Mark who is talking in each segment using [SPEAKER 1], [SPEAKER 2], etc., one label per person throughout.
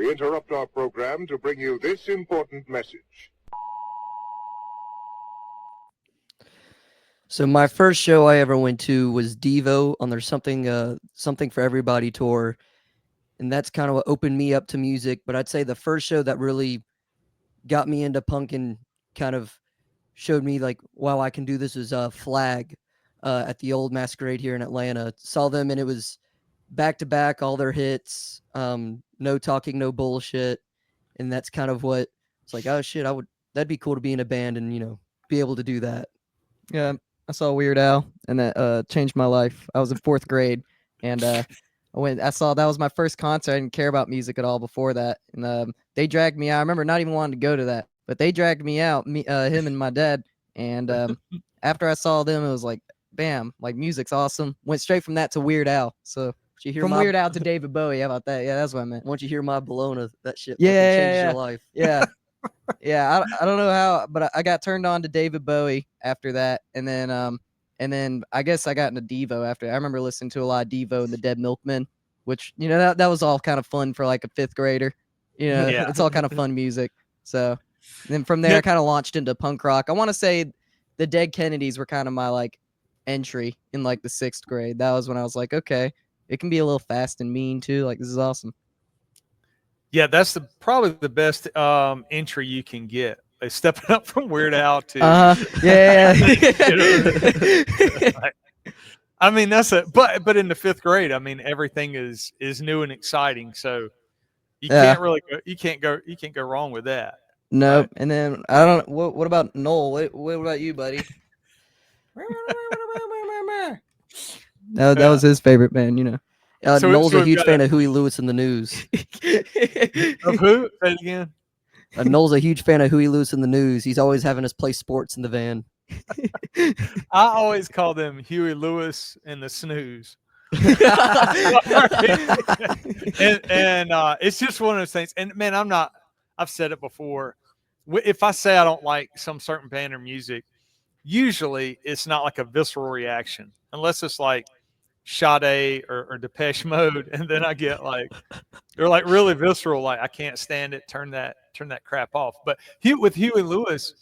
[SPEAKER 1] we interrupt our program to bring you this important message.
[SPEAKER 2] So my first show I ever went to was Devo on their Something for Everybody tour, and that's kind of what opened me up to music. But I'd say the first show that really got me into punk and kind of showed me like, wow, I can do this was Flag at the old Masquerade here in Atlanta. Saw them and it was back to back, all their hits, no talking, no bullshit, and that's kind of what it's like. Oh shit, that'd be cool to be in a band and be able to do that.
[SPEAKER 3] Yeah, I saw Weird Al, and that changed my life. I was in 4th grade, and I saw that was my first concert. I didn't care about music at all before that, and they dragged me out. I remember not even wanting to go to that, but they dragged me out, him and my dad. And after I saw them, it was like, bam, like music's awesome. Went straight from that to Weird Al. So from Weird Al to David Bowie. How about that? Yeah, that's what I meant.
[SPEAKER 2] Once you hear My Bologna, that shit
[SPEAKER 3] changes
[SPEAKER 2] your life.
[SPEAKER 3] Yeah. Yeah, I don't know how, but I got turned on to David Bowie after that, and then I guess I got into Devo after. I remember listening to a lot of Devo and the Dead Milkmen, which that was all kind of fun for like a 5th grader.
[SPEAKER 4] Yeah.
[SPEAKER 3] It's all kind of fun music. So then from there, I kind of launched into punk rock. I want to say the Dead Kennedys were kind of my like entry in like the 6th grade. That was when I was like, okay, it can be a little fast and mean too. Like, this is awesome.
[SPEAKER 4] Yeah, that's probably the best entry you can get. They stepping up from Weird Al to
[SPEAKER 3] yeah.
[SPEAKER 4] I mean, that's but in the 5th grade, I mean, everything is new and exciting, so you can't go wrong with that.
[SPEAKER 3] No,
[SPEAKER 4] right?
[SPEAKER 3] And then I don't. What about Noel? What about you, buddy? That was his favorite band,
[SPEAKER 2] Noel's a huge fan of Huey Lewis and the News.
[SPEAKER 4] Of who? Say it again.
[SPEAKER 2] Noel's a huge fan of Huey Lewis and the News. He's always having us play sports in the van.
[SPEAKER 4] I always call them Huey Lewis and the Snooze. and it's just one of those things. And man, I've said it before. If I say I don't like some certain band or music, usually it's not like a visceral reaction, unless it's like Sade or Depeche Mode, and then I get like, they're like really visceral, like I can't stand it, turn that crap off. But with Huey Lewis,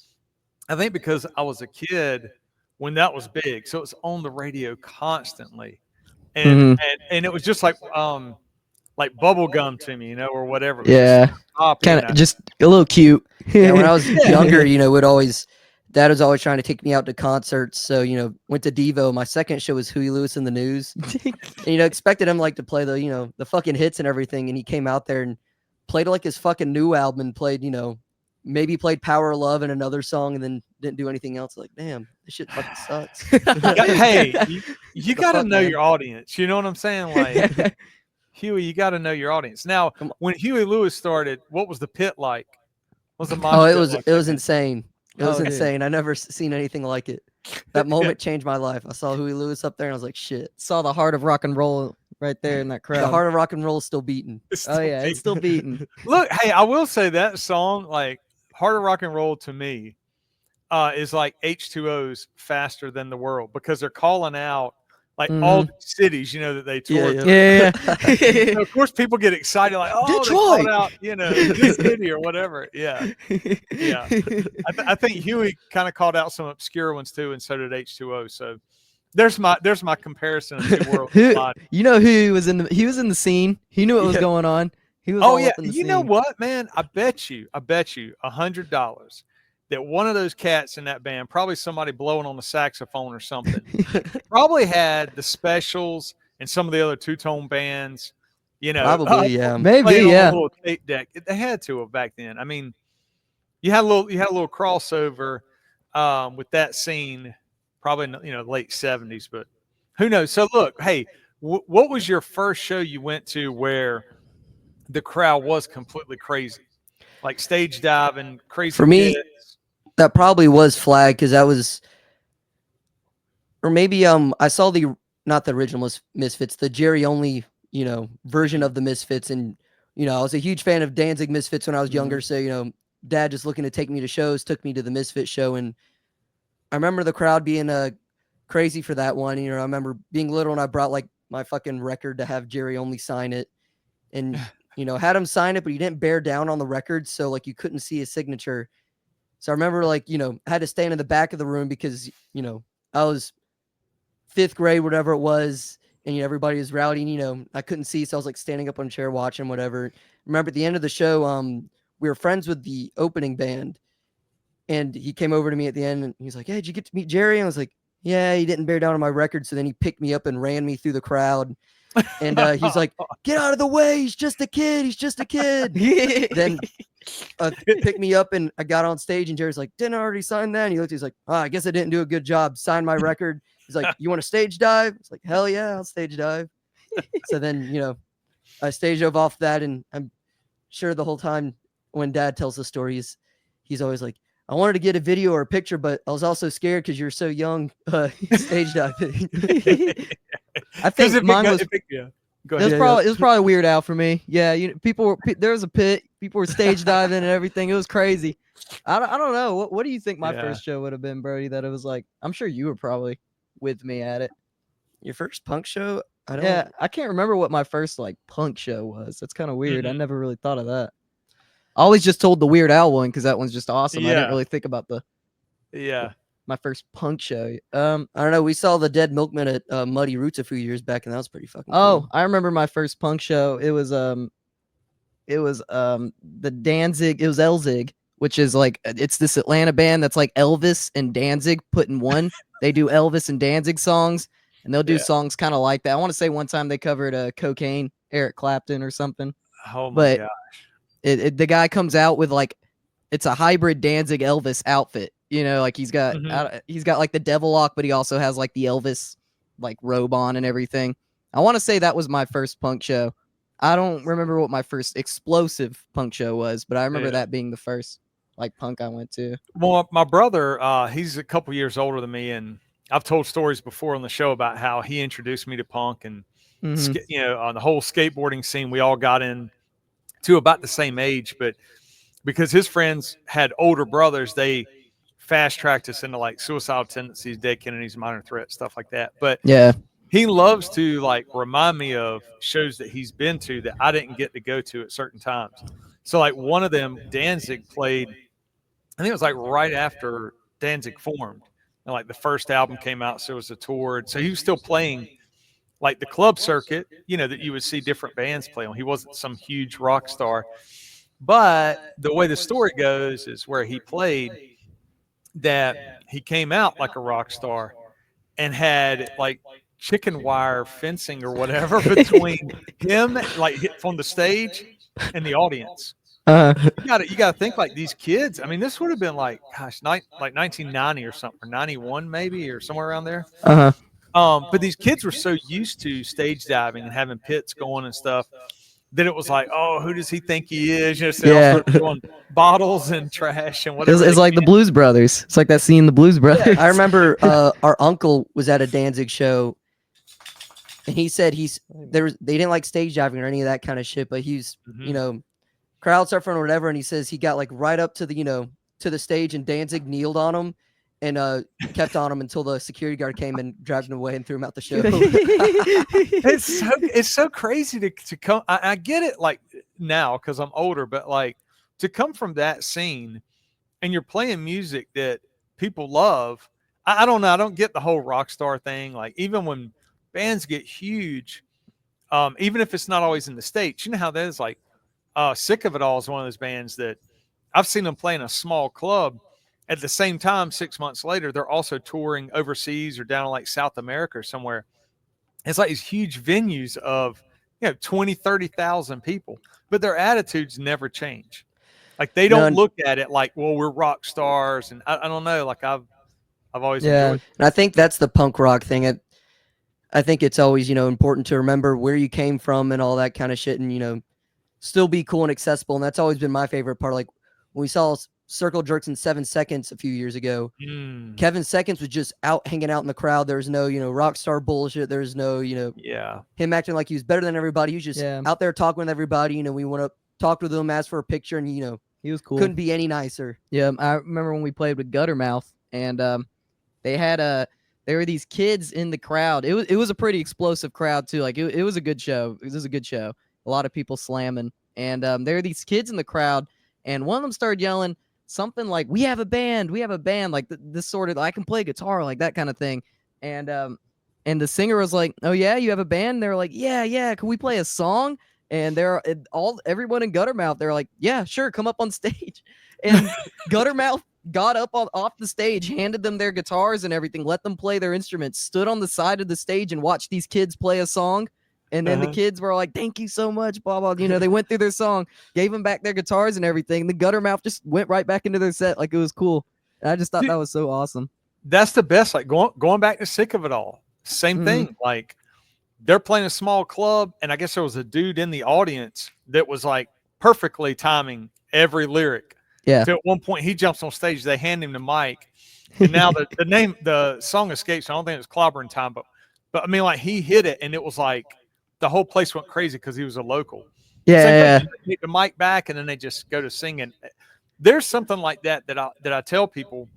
[SPEAKER 4] I think because I was a kid when that was big, so it's on the radio constantly, and it was just like bubble gum to me, or whatever.
[SPEAKER 3] Yeah, kind of just a little cute.
[SPEAKER 2] Yeah, when I was younger, Dad was always trying to take me out to concerts. So, went to Devo. My second show was Huey Lewis and the News. And, expected him to play the fucking hits and everything. And he came out there and played like his fucking new album and played, maybe played Power of Love and another song and then didn't do anything else. Like, damn, this shit fucking sucks.
[SPEAKER 4] Hey, you got to know your audience. You know what I'm saying? Like, Huey, you got to know your audience. Now, when Huey Lewis started, what was the pit like?
[SPEAKER 2] It was insane. It was insane. I never seen anything like it. That moment changed my life. I saw Huey Lewis up there and I was like, shit.
[SPEAKER 3] Saw the heart of rock and roll right there in that crowd.
[SPEAKER 2] The heart of rock and roll is still beating.
[SPEAKER 3] It's still beating.
[SPEAKER 4] Look, hey, I will say that song, like Heart of Rock and Roll to me, is like H2O's Faster Than the World, because they're calling out like all the cities, that they toured.
[SPEAKER 3] Yeah.
[SPEAKER 4] Of course, people get excited, like, oh,
[SPEAKER 3] Detroit!
[SPEAKER 4] They called out, this city or whatever. Yeah. I think Huey kind of called out some obscure ones too, and so did H2O. So there's my comparison of the world.
[SPEAKER 3] Who was in the scene? He knew what was going on. He was. Up in the scene.
[SPEAKER 4] Know what, man? I bet you $100 that one of those cats in that band, probably somebody blowing on the saxophone or something, probably had the Specials and some of the other two-tone bands,
[SPEAKER 2] Probably, yeah.
[SPEAKER 3] Maybe, yeah.
[SPEAKER 4] A little tape deck. They had to have back then. I mean, you had a little crossover with that scene, probably in the late 70s, but who knows? So look, hey, what was your first show you went to where the crowd was completely crazy, like stage diving, crazy?
[SPEAKER 2] For me, that probably was Flag, because that was, or maybe I saw not the original Misfits, the Jerry only version of the Misfits, and I was a huge fan of Danzig Misfits when I was younger. So Dad just looking to take me to shows, took me to the Misfit show, and I remember the crowd being crazy for that one. I remember being little and I brought like my fucking record to have Jerry only sign it, and had him sign it, but he didn't bear down on the record, so like you couldn't see his signature. So I remember like, I had to stand in the back of the room because, I was 5th grade, whatever it was, and everybody was rowdying, I couldn't see, so I was like standing up on a chair watching whatever. Remember at the end of the show, we were friends with the opening band, and he came over to me at the end and he's like, "Hey, did you get to meet Jerry?" And I was like, "Yeah, he didn't bear down on my record." So then he picked me up and ran me through the crowd. And he's like, "Get out of the way. He's just a kid. He's just a kid." Then picked me up and I got on stage and Jerry's like, "Didn't I already sign that?" And he looked, he's like, "Oh, I guess I didn't do a good job. Sign my record." He's like, "You want to stage dive?" It's like, "Hell yeah, I'll stage dive." So then, I stage dove off that, and I'm sure the whole time when Dad tells the stories, he's always like, "I wanted to get a video or a picture, but I was also scared because you're so young." Stage diving.
[SPEAKER 3] I think mine was.
[SPEAKER 4] Go
[SPEAKER 3] It
[SPEAKER 4] ahead.
[SPEAKER 3] was probably Weird Al for me. Yeah, there was a pit. People were stage diving and everything. It was crazy. I don't know. What do you think my first show would have been, Brody? That it was like, I'm sure you were probably with me at it.
[SPEAKER 2] Your first punk show?
[SPEAKER 3] I can't remember what my first like punk show was. That's kind of weird. I
[SPEAKER 4] Mhm.
[SPEAKER 3] never really thought of that. I always just told the Weird Al one because that one's just awesome. I didn't
[SPEAKER 4] Yeah.
[SPEAKER 3] really think about my first punk show.
[SPEAKER 2] I don't know. We saw the Dead Milkmen at Muddy Roots a few years back, and that was pretty fucking
[SPEAKER 3] Oh,
[SPEAKER 2] cool.
[SPEAKER 3] I remember my first punk show. It was the Danzig. It was Elzig, which is like it's this Atlanta band that's like Elvis and Danzig put in one. They do Elvis and Danzig songs, and they'll do songs kind of like that. I want to say one time they covered Cocaine, Eric Clapton or something.
[SPEAKER 4] Oh my
[SPEAKER 3] But
[SPEAKER 4] gosh.
[SPEAKER 3] the guy comes out with like it's a hybrid Danzig Elvis outfit. Like he's got like the devil lock, but he also has like the Elvis like robe on and everything. I want to say that was my first punk show. I don't remember what my first explosive punk show was, but I remember that being the first like punk I went to.
[SPEAKER 4] Well, my brother, he's a couple years older than me, and I've told stories before on the show about how he introduced me to punk and on the whole skateboarding scene. We all got in to about the same age, but because his friends had older brothers, they fast tracked us into like suicidal tendencies, dead Kennedys, minor threats, stuff like that. But
[SPEAKER 3] yeah,
[SPEAKER 4] he loves to like remind me of shows that he's been to that I didn't get to go to at certain times. So like one of them, Danzig played, I think it was like right after Danzig formed. And like the first album came out, so it was a tour. So he was still playing like the club circuit, that you would see different bands play on. He wasn't some huge rock star. But the way the story goes is where he played that he came out like a rock star and had like chicken wire fencing or whatever between him, like from the stage and the audience. You got to think like these kids. I mean, this would have been like, gosh, like 1990 or something, or 91 maybe, or somewhere around there. But these kids were so used to stage diving and having pits going and stuff that it was like, oh, who does he think he is? So they'll start throwing bottles and trash and whatever.
[SPEAKER 3] It's like the Blues Brothers. It's like that scene in the Blues Brothers.
[SPEAKER 2] I remember our uncle was at a Danzig show, and he said they didn't like stage diving or any of that kind of shit, but he's crowd surfing or whatever, and he says he got like right up to the to the stage, and Danzig kneeled on him and kept on him until the security guard came and dragged him away and threw him out the show.
[SPEAKER 4] It's so crazy to come. I get it like now because I'm older, but like to come from that scene and you're playing music that people love. I don't know. I don't get the whole rock star thing. Like even when bands get huge, even if it's not always in the States, you know how that is. Like Sick of It All is one of those bands that I've seen them play in a small club. At the same time, 6 months later, they're also touring overseas or down in like South America or somewhere. It's like these huge venues of 20, 30,000 people, but their attitudes never change. Like they don't look at it like, well, we're rock stars, and I don't know. Like I've always enjoyed.
[SPEAKER 2] And I think that's the punk rock thing. I think it's always important to remember where you came from and all that kind of shit, and still be cool and accessible. And that's always been my favorite part. Like when we saw Circle Jerks in 7 Seconds a few years ago, Kevin Seconds was just out hanging out in the crowd. There was no rock star bullshit. There was no him acting like he was better than everybody. He was just out there talking with everybody. We went up, talked with him, asked for a picture, and
[SPEAKER 3] he was cool.
[SPEAKER 2] Couldn't be any nicer.
[SPEAKER 3] Yeah, I remember when we played with Guttermouth, and they had there were these kids in the crowd. It was a pretty explosive crowd too. Like it was a good show. It was a good show. a lot of people slamming, and there are these kids in the crowd, and one of them started yelling something like, "We have a band, like this sort of, I can play guitar," like that kind of thing, and the singer was like, "Oh yeah, you have a band?" And they're like, "Yeah, can we play a song?" And everyone in Guttermouth, they're like, "Yeah, sure, come up on stage." And Guttermouth got up off the stage, handed them their guitars and everything, let them play their instruments, stood on the side of the stage and watched these kids play a song. And then the kids were like, "Thank you so much, blah, blah." They went through their song, gave them back their guitars and everything. The Guttermouth just went right back into their set like it was cool. And I just thought that was so awesome.
[SPEAKER 4] That's the best. Like going back to Sick of It All. Same thing. Like they're playing a small club, and I guess there was a dude in the audience that was like perfectly timing every lyric.
[SPEAKER 3] Yeah.
[SPEAKER 4] So at one point he jumps on stage, they hand him the mic, and now the song escapes. I don't think it was Clobbering Time, but I mean, like he hit it, and it was like the whole place went crazy because he was a local.
[SPEAKER 3] Yeah.
[SPEAKER 4] They take the mic back, and then they just go to singing. There's something like that I tell people,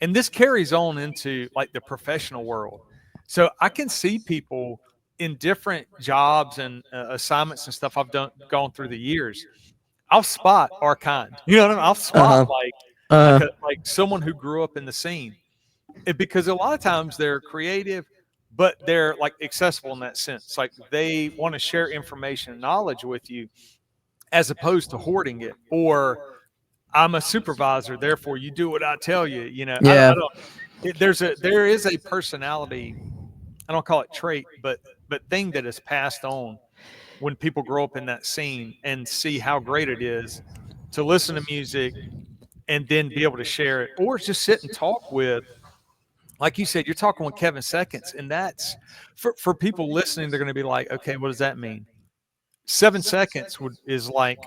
[SPEAKER 4] and this carries on into like the professional world. So I can see people in different jobs and assignments and stuff I've gone through the years. I'll spot our kind. You know what I mean? I'll spot like someone who grew up in the scene, because a lot of times they're creative, but they're like accessible in that sense. Like they want to share information and knowledge with you, as opposed to hoarding it. Or I'm a supervisor, therefore you do what I tell you.
[SPEAKER 3] Yeah.
[SPEAKER 4] There is a personality. I don't call it trait, but thing that is passed on when people grow up in that scene and see how great it is to listen to music and then be able to share it, or just sit and talk with, like you said, you're talking with Kevin Seconds, and that's for people listening. They're going to be like, okay, what does that mean? 7 Seconds is like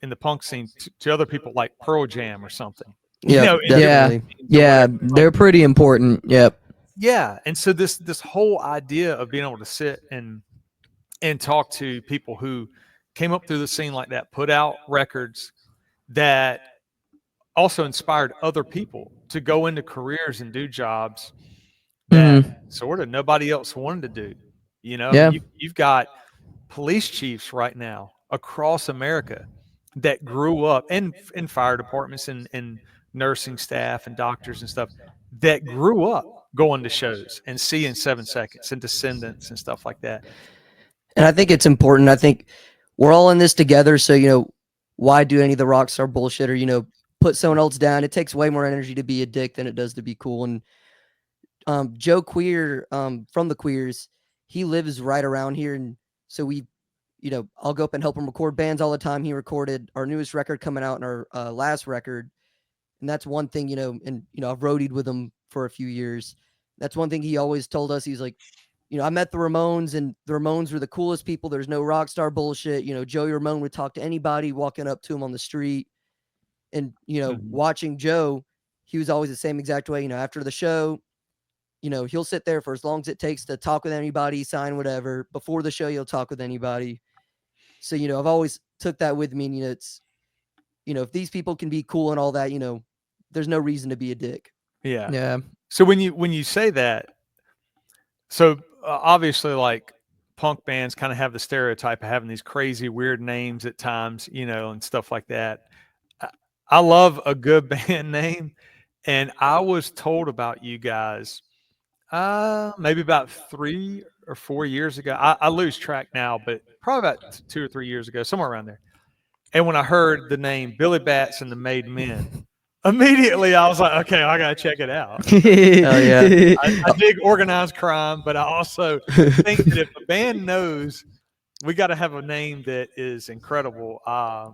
[SPEAKER 4] in the punk scene to other people like Pearl Jam or something.
[SPEAKER 2] Yeah,
[SPEAKER 3] yeah, they're pretty important. Yep.
[SPEAKER 4] Yeah, and so this whole idea of being able to sit and talk to people who came up through the scene like that, put out records that also inspired other people to go into careers and do jobs that sort of nobody else wanted to do.
[SPEAKER 3] Yeah.
[SPEAKER 4] You've got police chiefs right now across America that grew up in fire departments and nursing staff and doctors and stuff that grew up going to shows and seeing 7 Seconds and Descendants and stuff like that.
[SPEAKER 2] And I think it's important. I think we're all in this together. So, why do any of the rock star bullshit or, put someone else down? It takes way more energy to be a dick than it does to be cool. And Joe Queer from the Queers, he lives right around here. And so I'll go up and help him record bands all the time. He recorded our newest record coming out and our last record. And that's one thing, and, I've roadied with him for a few years. That's one thing he always told us. He's like, I met the Ramones, and the Ramones were the coolest people. There's no rock star bullshit. Joey Ramone would talk to anybody walking up to him on the street. And, watching Joe, he was always the same exact way. After the show, he'll sit there for as long as it takes to talk with anybody, sign whatever. Before the show, he'll talk with anybody. So, I've always took that with me. And, it's, if these people can be cool and all that, there's no reason to be a dick.
[SPEAKER 4] Yeah.
[SPEAKER 3] Yeah.
[SPEAKER 4] So when you say that, so obviously like punk bands kind of have the stereotype of having these crazy, weird names at times, and stuff like that. I love a good band name. And I was told about you guys maybe about 3 or 4 years ago. I lose track now, but probably about 2 or 3 years ago, somewhere around there. And when I heard the name Billy Bats and the Made Men, immediately I was like, okay, I got to check it out.
[SPEAKER 2] Oh, yeah.
[SPEAKER 4] I dig organized crime, but I also think that if a band knows, we got to have a name that is incredible. I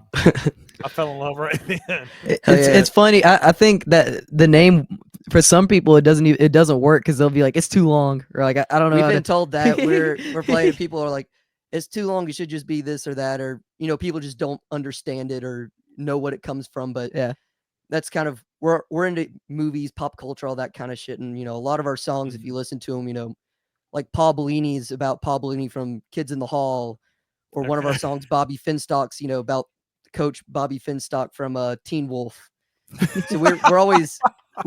[SPEAKER 4] fell in love right then.
[SPEAKER 3] It's funny. I think that the name, for some people, it doesn't work because they'll be like, it's too long, or like I don't know.
[SPEAKER 2] We've been told that we're playing. People are like, it's too long. You should just be this or that, or people just don't understand it or know what it comes from. But
[SPEAKER 3] yeah,
[SPEAKER 2] that's kind of we're into movies, pop culture, all that kind of shit. And a lot of our songs, if you listen to them, like Paul Bellini's about Paul Bellini from Kids in the Hall, or one of our songs, Bobby Finstock's, about Coach Bobby Finstock from Teen Wolf. So we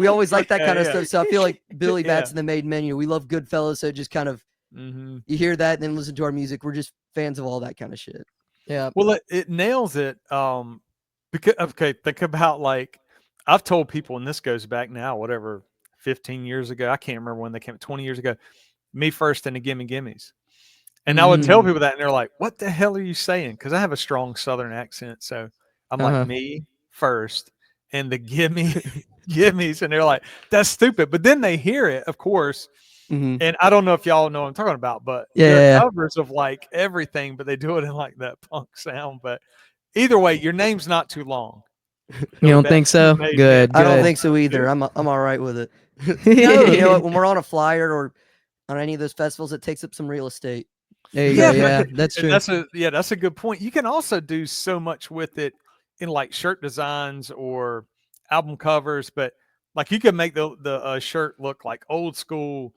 [SPEAKER 2] always like that kind of stuff. So I feel like Billy Bats and the Made Men, we love Goodfellas. So it just kind of
[SPEAKER 4] Mm-hmm.
[SPEAKER 2] You hear that, then listen to our music. We're just fans of all that kind of shit.
[SPEAKER 3] Yeah.
[SPEAKER 4] Well, it nails it. Because okay, think about like I've told people, and this goes back now, whatever, 15 years ago. I can't remember when they came. 20 years ago, me first and the Gimme Gimmes. And I would tell
[SPEAKER 3] Mhm.
[SPEAKER 4] people that, and they're like, "What the hell are you saying?" Because I have a strong Southern accent, so I'm like,
[SPEAKER 3] Uh-huh.
[SPEAKER 4] "Me first, and the gimme gimmes," and they're like, "That's stupid." But then they hear it, of course,
[SPEAKER 2] Hmm.
[SPEAKER 4] and I don't know if y'all know what I'm talking about, but
[SPEAKER 3] Yeah,
[SPEAKER 4] they're
[SPEAKER 3] yeah, yeah.
[SPEAKER 4] covers of like everything, but they do it in like that punk sound. But either way, your name's not too long.
[SPEAKER 3] You don't
[SPEAKER 4] That
[SPEAKER 3] think so?
[SPEAKER 4] made
[SPEAKER 3] Good,
[SPEAKER 2] I don't
[SPEAKER 3] good.
[SPEAKER 2] think so either. I'm all right with it.
[SPEAKER 4] No,
[SPEAKER 2] You know what? When we're on a flyer or on any of those festivals, it takes up some real estate.
[SPEAKER 3] There you
[SPEAKER 4] yeah,
[SPEAKER 3] go.
[SPEAKER 4] but
[SPEAKER 3] Yeah, that's
[SPEAKER 4] and
[SPEAKER 3] true.
[SPEAKER 4] that's a good point. You can also do so much with it in like shirt designs or album covers, but like you can make the shirt look like old school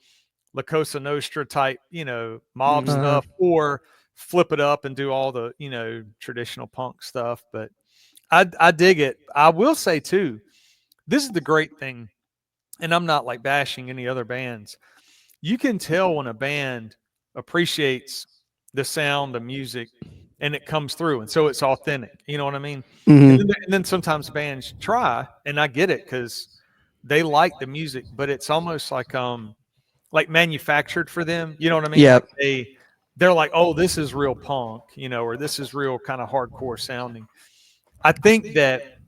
[SPEAKER 4] La Cosa Nostra type, mob
[SPEAKER 2] Mhm.
[SPEAKER 3] Uh-huh.
[SPEAKER 4] stuff, or flip it up and do all the traditional punk stuff. But I dig it. I will say too, this is the great thing, and I'm not like bashing any other bands. You can tell when a band appreciates the sound, the music, and it comes through, and so it's authentic. You know what I mean? And
[SPEAKER 2] Mhm.
[SPEAKER 4] then sometimes bands try, and I get it because they like the music, but it's almost like manufactured for them. You know what I mean?
[SPEAKER 2] Yeah.
[SPEAKER 4] Like they're like, oh, this is real punk, or this is real kind of hardcore sounding. I think that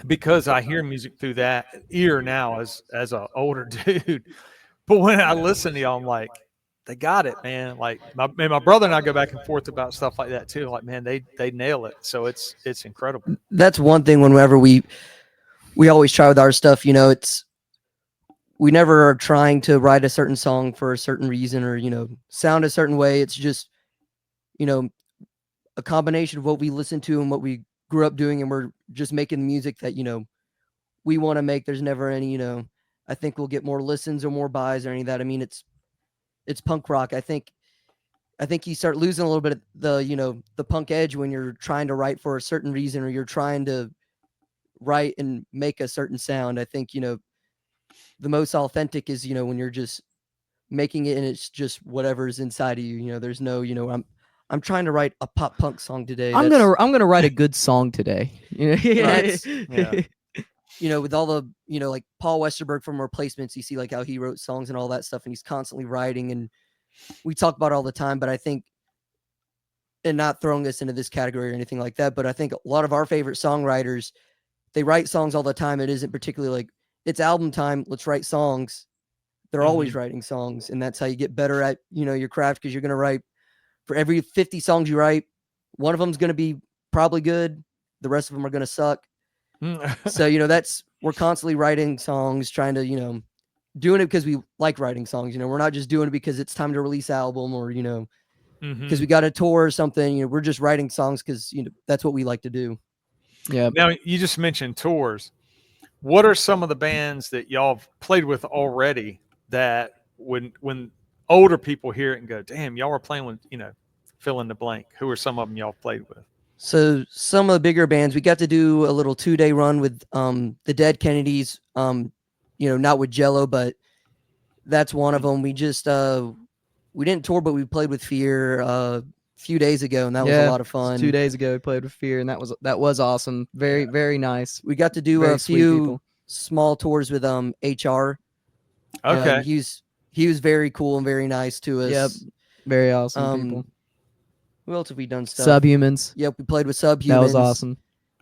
[SPEAKER 4] because I hear music through that ear now as a older dude, but when I listen to y'all, I'm like, they got it, man. Like my brother and I go back and forth about stuff like that too. Like, man, they nail it. So it's incredible.
[SPEAKER 2] That's one thing. Whenever we always try with our stuff, it's we never are trying to write a certain song for a certain reason or sound a certain way. It's just you know a combination of what we listen to and what we grew up doing, and we're just making music that we want to make. There's never any I think we'll get more listens or more buys or any of that. I mean, it's punk rock. I think you start losing a little bit of the punk edge when you're trying to write for a certain reason or you're trying to write and make a certain sound. I think the most authentic is when you're just making it and it's just whatever's inside of you. There's no I'm trying to write a pop punk song today.
[SPEAKER 3] I'm gonna write a good song today.
[SPEAKER 4] Right. Yeah.
[SPEAKER 2] With all the like Paul Westerberg from Replacements, you see like how he wrote songs and all that stuff, and he's constantly writing, and we talk about it all the time. But I think, and not throwing us into this category or anything like that, but I think a lot of our favorite songwriters, they write songs all the time. It isn't particularly like it's album time, let's write songs. They're always writing songs, and that's how you get better at your craft, because you're going to write for every 50 songs you write, one of them's going to be probably good, the rest of them are going to suck. So we're constantly writing songs, trying to doing it because we like writing songs. We're not just doing it because it's time to release album or because we got a tour or something. We're just writing songs because that's what we like to do.
[SPEAKER 3] Yeah.
[SPEAKER 4] Now you just mentioned tours. What are some of the bands that y'all have played with already that when older people hear it and go, damn, y'all were playing with, fill in the blank. Who are some of them y'all played with?
[SPEAKER 2] So some of the bigger bands, we got to do a little 2-day run with the Dead Kennedys. Not with Jello, but that's one of them. We just we didn't tour, but we played with Fear a few days ago, and that was a lot of fun.
[SPEAKER 3] 2 days ago we played with Fear, and that was awesome. Very very nice.
[SPEAKER 2] We got to do
[SPEAKER 3] Very
[SPEAKER 2] a
[SPEAKER 3] sweet
[SPEAKER 2] few
[SPEAKER 3] people.
[SPEAKER 2] small tours with HR.
[SPEAKER 4] Okay.
[SPEAKER 2] He was very cool and very nice to us.
[SPEAKER 3] Yep. Very awesome people.
[SPEAKER 2] Who else have we done stuff?
[SPEAKER 3] Subhumans.
[SPEAKER 2] Yep, we played with Subhumans.
[SPEAKER 3] That was awesome.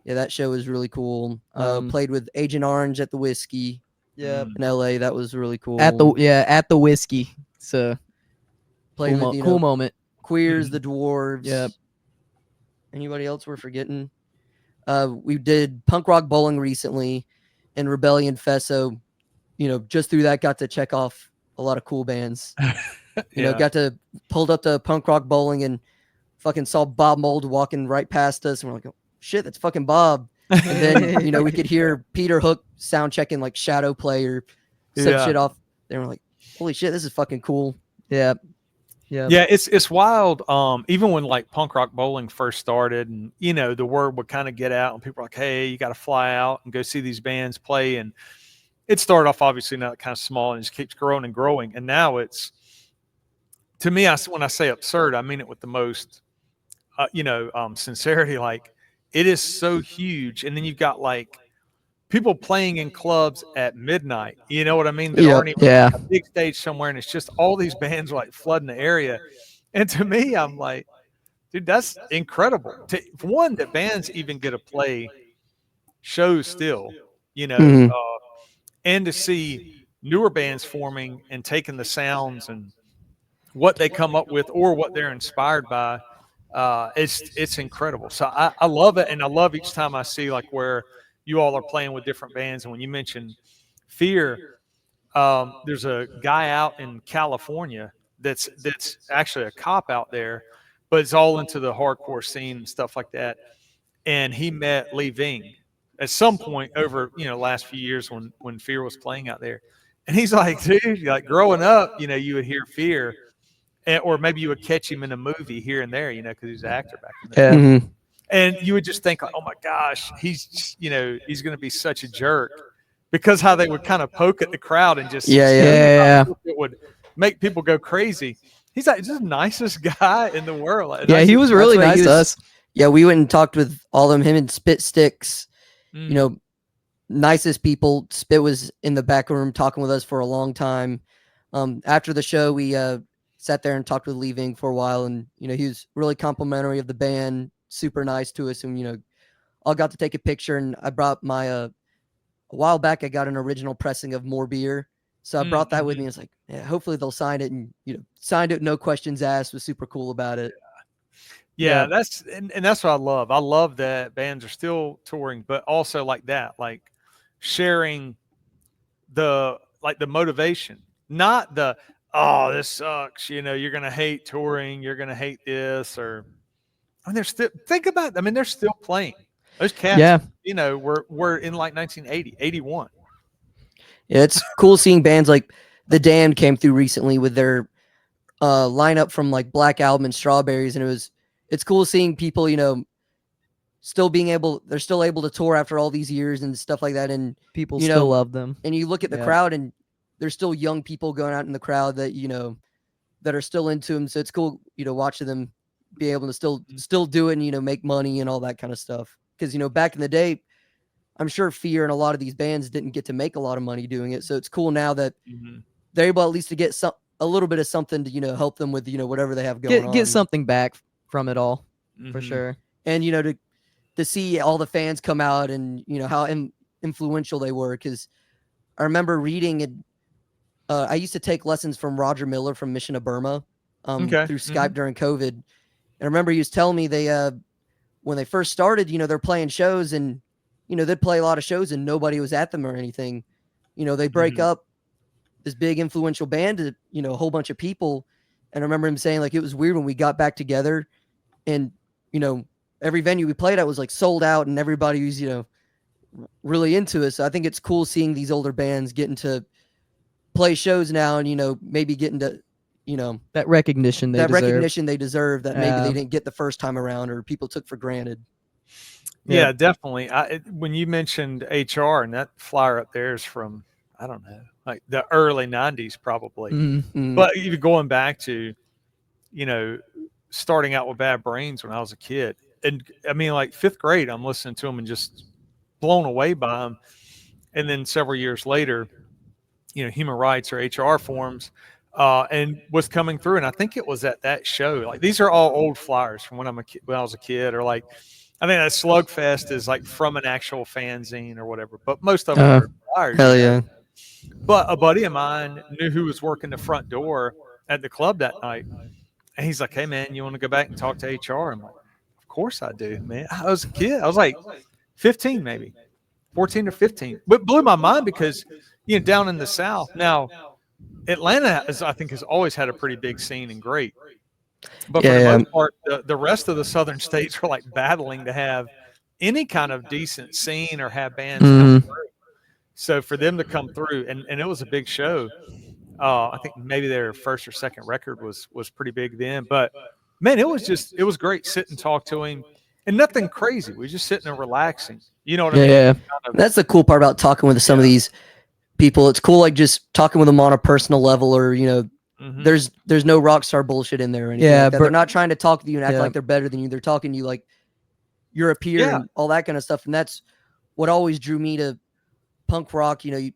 [SPEAKER 2] Yeah, that show was really cool.
[SPEAKER 3] Um,
[SPEAKER 2] Played with Agent Orange at the Whiskey
[SPEAKER 3] Yep.
[SPEAKER 2] in LA. That was really cool.
[SPEAKER 3] At the Whiskey. So
[SPEAKER 2] played
[SPEAKER 3] cool,
[SPEAKER 2] with
[SPEAKER 3] cool moment.
[SPEAKER 2] Queers, the Dwarves.
[SPEAKER 3] Yep.
[SPEAKER 2] Anybody else we're forgetting? We did Punk Rock Bowling recently and Rebellion Fest. So, just through that, got to check off a lot of cool bands. Got to pulled up to Punk Rock Bowling and fucking saw Bob Mould walking right past us. And we're like, oh, shit, that's fucking Bob. And then, we could hear Peter Hook sound checking like Shadow Play or some shit off. Then we're like, holy shit, this is fucking cool.
[SPEAKER 3] Yep. Yeah.
[SPEAKER 4] Yeah, it's wild. Even when like Punk Rock Bowling first started, and the word would kind of get out, and people were like, "Hey, you got to fly out and go see these bands play." And it started off obviously not kind of small, and it just keeps growing and growing. And now it's to me, when I say absurd, I mean it with the most, sincerity. Like, it is so huge. And then you've got like people playing in clubs at midnight. You know what I mean? That aren't even
[SPEAKER 3] Yeah.
[SPEAKER 4] a big stage somewhere. And it's just all these bands are like flooding the area. And to me, I'm like, dude, that's incredible. For one, that bands even get to play shows still, and to see newer bands forming and taking the sounds and what they come up with or what they're inspired by. It's incredible. So I love it. And I love each time I see like where you all are playing with different bands. And when you mention Fear, there's a guy out in California that's actually a cop out there, but it's all into the hardcore scene and stuff like that. And he met Lee Ving at some point over, last few years when Fear was playing out there. And he's like, dude, like growing up, you would hear Fear, or maybe you would catch him in a movie here and there, because he was an actor back in the day.
[SPEAKER 2] Mm-hmm.
[SPEAKER 4] And you would just think like, oh my gosh, he's going to be such a jerk, because how they would kind of poke at the crowd and just
[SPEAKER 3] Yeah.
[SPEAKER 4] it would make people go crazy. He's like just the nicest guy in the world.
[SPEAKER 3] Yeah, he was really nice to us.
[SPEAKER 2] Yeah, we went and talked with all of them, him and Spit Sticks, nicest people. Spit was in the back room talking with us for a long time. After the show, we sat there and talked with Lee Ving for a while, and he was really complimentary of the band, super nice to us, and all got to take a picture. And I brought my a while back I got an original pressing of More Beer, so I brought that with me. It's like, yeah, hopefully they'll sign it, and signed it, no questions asked. Was super cool about it.
[SPEAKER 4] Yeah, that's what I love. I love that bands are still touring, but also like that, like sharing the motivation, not the, oh, this sucks. You're going to hate touring. You're going to hate this, or they're still, think about it. I mean, they're still playing. Those cats, were in like 1980, 81.
[SPEAKER 2] Yeah, it's cool seeing bands like The Damned came through recently with their lineup from like Black Album and Strawberries. And it's cool seeing people, they're still able to tour after all these years and stuff like that. And
[SPEAKER 3] people still love them.
[SPEAKER 2] And you look at the crowd, and there's still young people going out in the crowd that, that are still into them. So it's cool, watching them be able to still do it and, make money and all that kind of stuff. Because, back in the day, I'm sure Fear and a lot of these bands didn't get to make a lot of money doing it. So it's cool now that they're able at least to get a little bit of something to, help them with, whatever they have going on.
[SPEAKER 3] Get something back from it all, for sure.
[SPEAKER 2] And, to see all the fans come out and, how influential they were. Because I remember reading it. I used to take lessons from Roger Miller from Mission of Burma through Skype during COVID. And I remember he was telling me when they first started, they're playing shows, and, they'd play a lot of shows and nobody was at them or anything. They break up this big influential band to, a whole bunch of people. And I remember him saying like, it was weird when we got back together and, every venue we played at was like sold out and everybody was, really into us. So I think it's cool seeing these older bands getting to play shows now and, maybe getting to,
[SPEAKER 3] that recognition they
[SPEAKER 2] deserve that maybe they didn't get the first time around or people took for granted.
[SPEAKER 4] Yeah, definitely. When you mentioned HR and that flyer up there is from, I don't know, like the early 90s probably.
[SPEAKER 2] Mm-hmm.
[SPEAKER 4] But even going back to, starting out with Bad Brains when I was a kid. And I mean, like 5th grade, I'm listening to them and just blown away by them. And then several years later, Human Rights or HR forms and was coming through. And I think it was at that show. Like these are all old flyers from when I was a kid, or like, I think that Slugfest is like from an actual fanzine or whatever, but most of them are flyers.
[SPEAKER 2] Hell yeah.
[SPEAKER 4] But a buddy of mine knew who was working the front door at the club that night. And he's like, hey man, you want to go back and talk to HR? I'm like, of course I do, man. I was a kid. I was like 15, maybe 14 or 15. But blew my mind because, down in the South now, Atlanta I think has always had a pretty big scene and great. But for the most part, the rest of the southern states are like battling to have any kind of decent scene or have bands come through. So for them to come through, and it was a big show. I think maybe their first or second record was pretty big then. But man, it was great sitting and talk to him, and nothing crazy. We were just sitting and relaxing. You know what I mean?
[SPEAKER 2] Yeah, that's the cool part about talking with some of these people. It's cool, like just talking with them on a personal level, or there's no rock star bullshit in there or anything
[SPEAKER 3] Yeah,
[SPEAKER 2] like that. They're not trying to talk to you and act
[SPEAKER 3] Yeah.
[SPEAKER 2] like they're better than you. They're talking to you like you're a peer
[SPEAKER 4] Yeah.
[SPEAKER 2] and all that kind of stuff. And that's what always drew me to punk rock. You know, you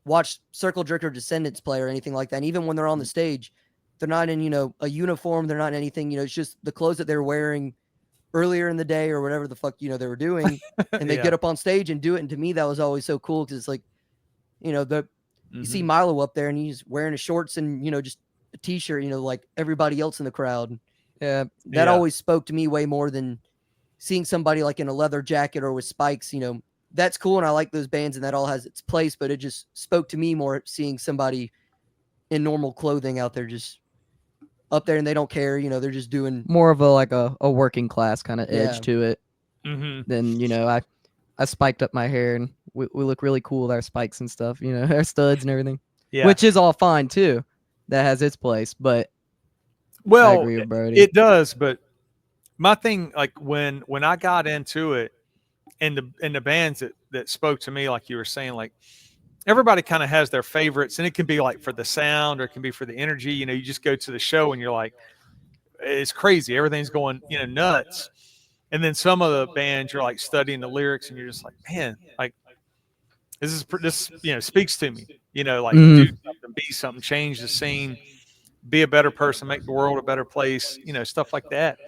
[SPEAKER 2] watch Circle Jerk or Descendants play or anything like that. And even when they're on the stage, they're not in, you know, a uniform. They're not in anything, you know, it's just the clothes that they're wearing earlier in the day or whatever the fuck, you know, they were doing. And they
[SPEAKER 4] Yeah.
[SPEAKER 2] get up on stage and do it. And to me, that was always so cool. Cause it's like, you know, you see Milo up there and he's wearing his shorts and, you know, just a t-shirt, you know, like everybody else in the crowd.
[SPEAKER 3] Yeah.
[SPEAKER 2] That always spoke to me way more than seeing somebody like in a leather jacket or with spikes. You know, that's cool. And I like those bands and that all has its place, but it just spoke to me more seeing somebody in normal clothing out there just up there and they don't care. You know, they're just doing
[SPEAKER 3] More of a working class kind of
[SPEAKER 2] Yeah.
[SPEAKER 3] edge to it. Then, you know, I spiked up my hair and we look really cool with our spikes and stuff, you know, our studs and everything.
[SPEAKER 4] Yeah.
[SPEAKER 3] Which is all fine too. That has its place, but I
[SPEAKER 4] Well,
[SPEAKER 3] agree with Brody.
[SPEAKER 4] it does, but my thing, like when I got into it, and the bands that spoke to me, like you were saying, like everybody kind of has their favorites, and it can be like for the sound or it can be for the energy. You know, you just go to the show and you're like, it's crazy, everything's going, you know, nuts. And then some of the bands you're like studying the lyrics and you're just like, man, like this you know speaks to me. You know, like do something, be something, change the scene, be a better person, make the world a better place. You know, stuff like that.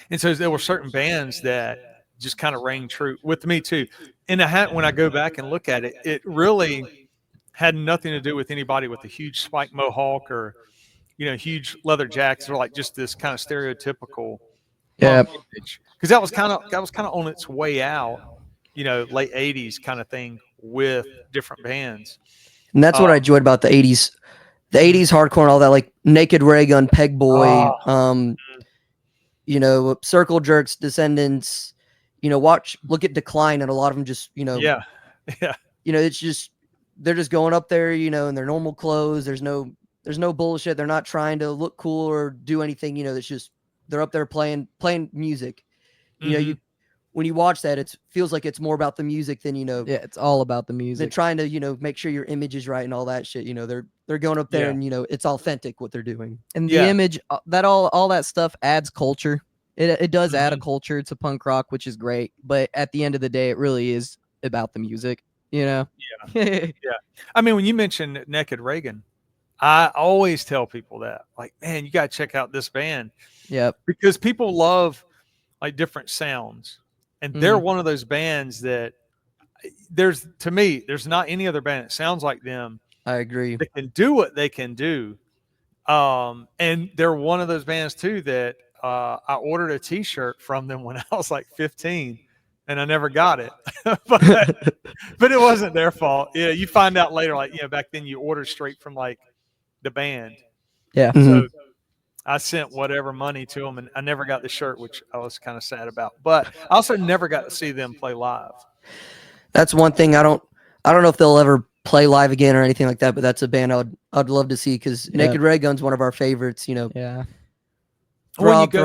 [SPEAKER 4] And so there were certain bands that just kind of rang true with me too. And when I go back and look at it, it really had nothing to do with anybody with a huge spike mohawk or, you know, huge leather jackets or like just this kind of stereotypical punk image. Because that was kind of on its way out, you know, late 80s kind of thing with different bands.
[SPEAKER 2] and that's what I enjoyed about the 80s. The 80s hardcore and all that, like Naked Ray Gun, Peg Boy, you know, Circle Jerks, Descendants, you know, look at Decline, and a lot of them just, you know,
[SPEAKER 4] Yeah.
[SPEAKER 2] You know, it's just they're just going up there, you know, in their normal clothes. There's no bullshit. They're not trying to look cool or do anything, you know, it's just they're up there playing music. You know, when you watch that, it feels like it's more about the music than, you know,
[SPEAKER 3] Yeah, it's all about the
[SPEAKER 2] than
[SPEAKER 3] music.
[SPEAKER 2] trying to, you know, make sure your image is right and all that shit. You know, they're going up there
[SPEAKER 4] Yeah.
[SPEAKER 2] and, you know, it's authentic what they're doing.
[SPEAKER 3] And the
[SPEAKER 4] Yeah.
[SPEAKER 3] image, that all that stuff adds culture. It does add a culture to punk rock, which is great. But at the end of the day, it really is about the music, you know?
[SPEAKER 4] Yeah. I mean, when you mention Naked Reagan, I always tell people that, like, man, you got to check out this band.
[SPEAKER 3] Yep.
[SPEAKER 4] Because people love like different sounds. And they're one of those bands that to me, there's not any other band that sounds like them.
[SPEAKER 2] I agree.
[SPEAKER 4] They can do what they can do. And they're one of those bands too that I ordered a t-shirt from them when I was like 15 and I never got it, but it wasn't their fault. Yeah. You find out later, like, you know, back then you ordered straight from like the band.
[SPEAKER 3] Yeah.
[SPEAKER 4] So I sent whatever money to them and I never got the shirt, which I was kind of sad about, but I also never got to see them play live.
[SPEAKER 2] That's one thing I don't know if they'll ever play live again or anything like that, but that's a band I'd love to see because Naked Ray Gun's one of our favorites, you know.
[SPEAKER 3] Yeah.
[SPEAKER 2] Throb,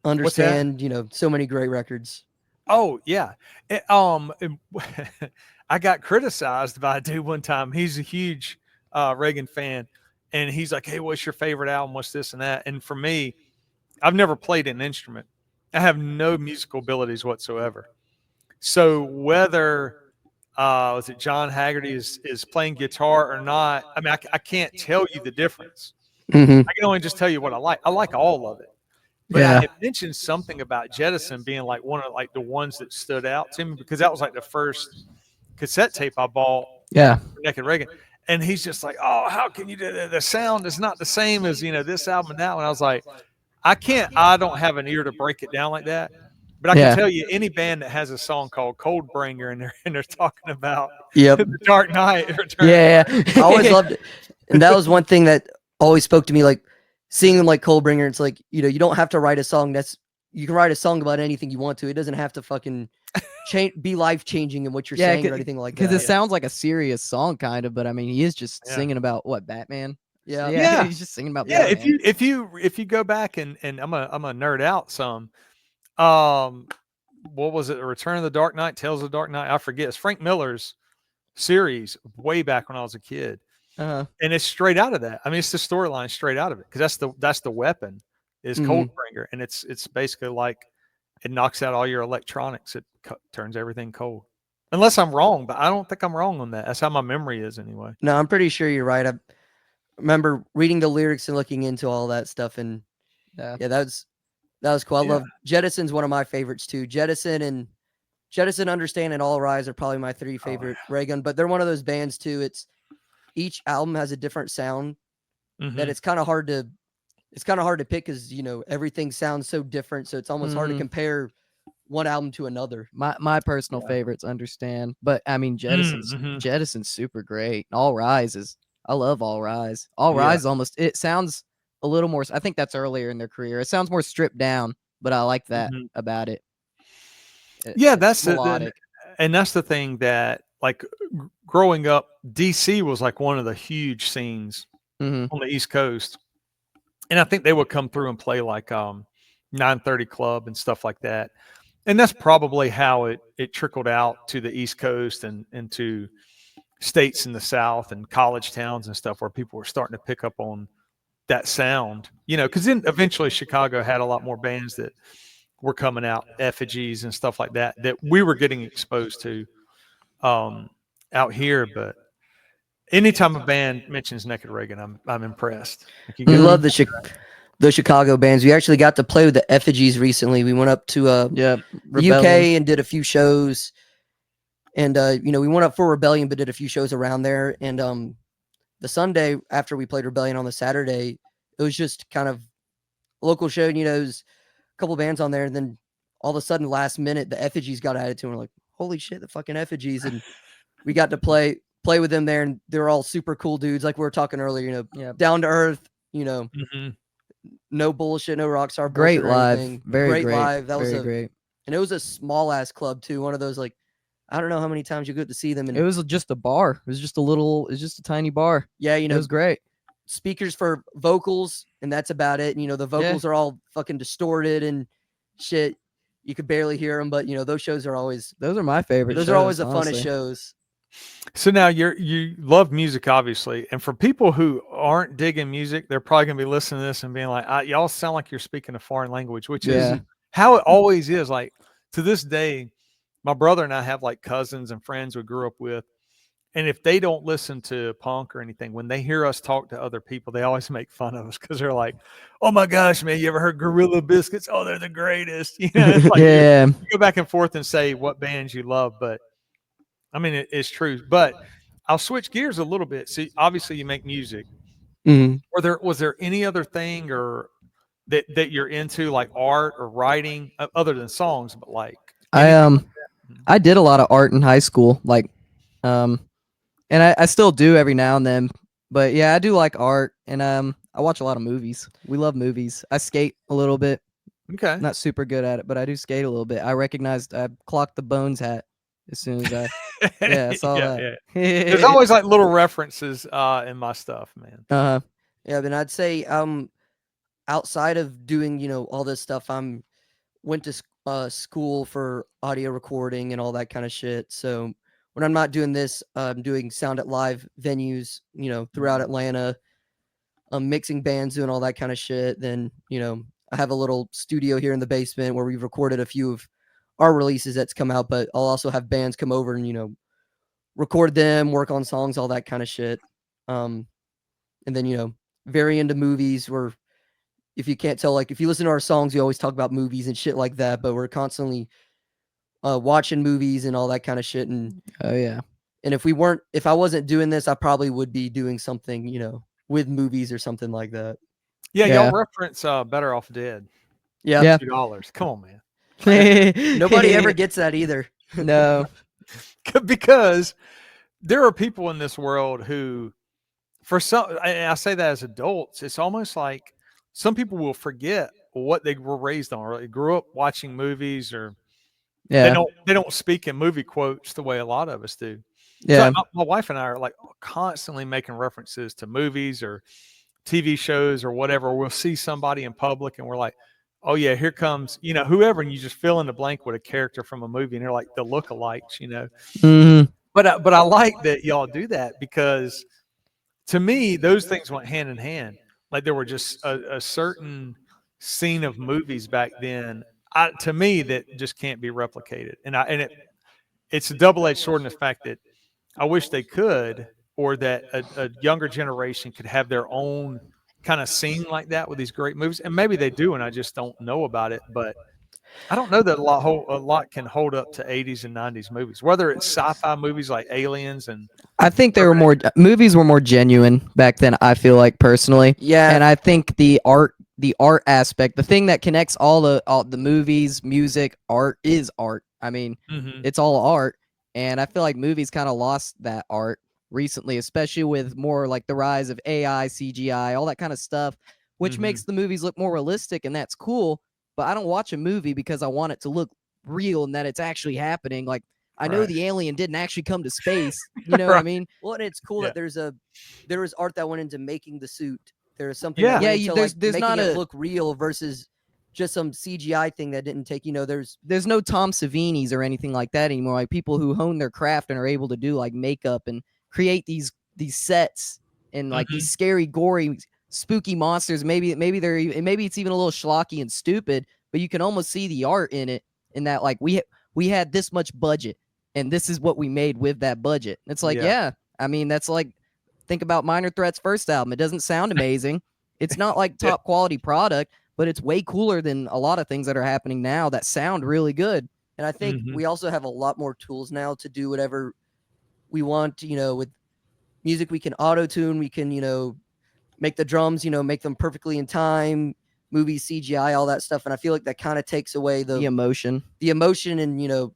[SPEAKER 2] Understand, you know, so many great records.
[SPEAKER 4] Oh yeah. I got criticized by a dude one time. He's a huge Reagan fan, and he's like, "Hey, what's your favorite album? What's this and that?" And for me, I've never played an instrument. I have no musical abilities whatsoever. So whether was it John Haggerty is playing guitar or not, I mean, I can't tell you the difference. I can only just tell you what I like. I like all of it. But I had mentioned something about Jettison being like one of like the ones that stood out to me because that was like the first cassette tape I bought.
[SPEAKER 3] Yeah.
[SPEAKER 4] For Naked Reagan. And he's just like, "Oh, how can you do that? The sound is not the same as, you know, this album and that one." I was like, I don't have an ear to break it down like that. But I can tell you any band that has a song called Cold Bringer and they're talking about the Dark Knight.
[SPEAKER 2] Yeah. I always loved it. And that was one thing that always spoke to me, like seeing them like Cold Bringer. It's like, you know, you don't have to write a song you can write a song about anything you want to. It doesn't have to fucking be life changing in what you're saying or anything like that.
[SPEAKER 3] Because it sounds like a serious song kind of, but I mean, he is just singing about what, Batman?
[SPEAKER 2] Yeah.
[SPEAKER 3] He's just singing about
[SPEAKER 4] Batman.
[SPEAKER 3] Batman.
[SPEAKER 4] If you go back and I'm a nerd out some, what was it? Return of the Dark Knight, Tales of the Dark Knight. I forget. It's Frank Miller's series way back when I was a kid.
[SPEAKER 3] Uh-huh.
[SPEAKER 4] and it's straight out of that. I mean, it's the storyline straight out of it because that's the weapon is Coldbringer, and it's basically like it knocks out all your electronics. It turns everything cold. Unless I'm wrong, but I don't think I'm wrong on that. That's how my memory is anyway.
[SPEAKER 2] No, I'm pretty sure you're right. I remember reading the lyrics and looking into all that stuff, and
[SPEAKER 3] Yeah.
[SPEAKER 2] that was cool. I
[SPEAKER 4] Yeah.
[SPEAKER 2] love Jettison's one of my favorites too. Jettison, Understand, and All Rise are probably my three favorite Ray Gun, but they're one of those bands too. It's each album has a different sound that it's kind of hard to pick because everything sounds so different. So it's almost hard to compare one album to another.
[SPEAKER 3] My personal favorites, Understand, but I mean Jettison's super great. All Rise I love All Rise. All Rise it sounds a little more. I think that's earlier in their career. It sounds more stripped down, but I like that about it.
[SPEAKER 4] That's
[SPEAKER 3] melodic.
[SPEAKER 4] And that's the thing that like growing up, DC was like one of the huge scenes on the East Coast, and I think they would come through and play like 930 Club and stuff like that, and that's probably how it trickled out to the East Coast and into states in the South and college towns and stuff where people were starting to pick up on that sound, because then eventually Chicago had a lot more bands that were coming out, effigies and stuff like that we were getting exposed to out here. But anytime a band mentions Naked Reagan, I'm impressed.
[SPEAKER 2] We love the Chicago bands. We actually got to play with the Effigies recently. We went up to the UK and did a few shows, and we went up for Rebellion but did a few shows around there. And the Sunday after we played Rebellion on the Saturday, it was just kind of a local show. It was couple bands on there, and then all of a sudden last minute the Effigies got added to, and we're like, holy shit, the fucking Effigies. And we got to play with them there, and they're all super cool dudes, like we were talking earlier, down to earth, no bullshit, no rock star bullshit.
[SPEAKER 3] Great live,
[SPEAKER 2] very great live. That was
[SPEAKER 3] great,
[SPEAKER 2] and it was a small ass club too, one of those, like, I don't know how many times you get to see them, and
[SPEAKER 3] it was just a bar. It was just a tiny bar.
[SPEAKER 2] It
[SPEAKER 3] was great.
[SPEAKER 2] Speakers for vocals, and that's about it. The vocals are all fucking distorted and shit. You could barely hear them, but those shows are always
[SPEAKER 3] my favorite.
[SPEAKER 2] Those
[SPEAKER 3] shows,
[SPEAKER 2] are always the
[SPEAKER 3] honestly.
[SPEAKER 2] funnest shows.
[SPEAKER 4] So now you love music, obviously, and for people who aren't digging music, they're probably gonna be listening to this and being like, "Y'all sound like you're speaking a foreign language," which is how it always is. Like to this day, my brother and I have like cousins and friends we grew up with. And if they don't listen to punk or anything, when they hear us talk to other people, they always make fun of us because they're like, "Oh my gosh, man, you ever heard Gorilla Biscuits? Oh, they're the greatest." It's like you go back and forth and say what bands you love, but I mean it's true. But I'll switch gears a little bit. See, obviously you make music. Was there any other thing or that you're into, like art or writing, other than songs, but like
[SPEAKER 3] I did a lot of art in high school, like and I still do every now and then, but I do like art, and I watch a lot of movies. We love movies. I skate a little bit.
[SPEAKER 4] Okay.
[SPEAKER 3] Not super good at it, but I do skate a little bit. I clocked the Bones hat as soon as I saw that.
[SPEAKER 4] There's always like little references in my stuff, man.
[SPEAKER 2] But I'd say outside of doing all this stuff, went to school for audio recording and all that kind of shit. So when I'm not doing this, I'm doing sound at live venues, throughout Atlanta. I'm mixing bands, doing all that kind of shit. Then, I have a little studio here in the basement where we've recorded a few of our releases that's come out, but I'll also have bands come over and, record them, work on songs, all that kind of shit. And then, very into movies where, if you can't tell, like if you listen to our songs, we always talk about movies and shit like that, but we're constantly watching movies and all that kind of shit. And and if I wasn't doing this, I probably would be doing something, with movies or something like that.
[SPEAKER 4] Y'all reference Better Off Dead.
[SPEAKER 2] Yeah.
[SPEAKER 4] $2. Come on, man.
[SPEAKER 2] Nobody ever gets that either.
[SPEAKER 3] No.
[SPEAKER 4] Because there are people in this world who, for some, I say that as adults, it's almost like some people will forget what they were raised on, or they grew up watching movies, or they don't speak in movie quotes the way a lot of us do. So my wife and I are like constantly making references to movies or TV shows or whatever. We'll see somebody in public and we're like, "Oh yeah, here comes whoever," and you just fill in the blank with a character from a movie, and they're like the lookalikes,
[SPEAKER 3] Mm-hmm.
[SPEAKER 4] But I like that y'all do that, because to me, those things went hand in hand. Like there were just a certain scene of movies back then, to me, that just can't be replicated. It's a double-edged sword in the fact that I wish they could, or that a younger generation could have their own kind of scene like that with these great movies, and maybe they do, and I just don't know about it. But I don't know that a lot can hold up to 80s and 90s movies, whether it's sci-fi movies like Aliens and
[SPEAKER 3] I think there were more movies were more genuine back then. I feel like personally,
[SPEAKER 2] Yeah.
[SPEAKER 3] and I think the art aspect, the thing that connects all the movies, music, art is art. I mean, it's all art, and I feel like movies kind of lost that art recently, especially with more like the rise of AI, CGI, all that kind of stuff, which makes the movies look more realistic, and that's cool. But I don't watch a movie because I want it to look real and that it's actually happening. Like, I know the alien didn't actually come to space. You know what I mean?
[SPEAKER 2] Well, and it's cool that there was art that went into making the suit. There was something
[SPEAKER 4] Yeah.
[SPEAKER 2] that went
[SPEAKER 3] Yeah,
[SPEAKER 2] into,
[SPEAKER 3] there's
[SPEAKER 2] making
[SPEAKER 3] not
[SPEAKER 2] it
[SPEAKER 3] a-
[SPEAKER 2] look real versus just some CGI thing that didn't take, there's
[SPEAKER 3] no Tom Savinis or anything like that anymore. Like people who hone their craft and are able to do like makeup and create these sets and like these scary, gory, spooky monsters. Maybe maybe it's even a little schlocky and stupid, but you can almost see the art in it. In that, like we had this much budget, and this is what we made with that budget. It's like, yeah, I mean, that's like, think about Minor Threat's first album. It doesn't sound amazing. It's not like top quality product, but it's way cooler than a lot of things that are happening now that sound really good.
[SPEAKER 2] And I think we also have a lot more tools now to do whatever we want. With music, we can auto tune, we can, make the drums, make them perfectly in time, movies, CGI, all that stuff. And I feel like that kind of takes away
[SPEAKER 3] The emotion.
[SPEAKER 2] and,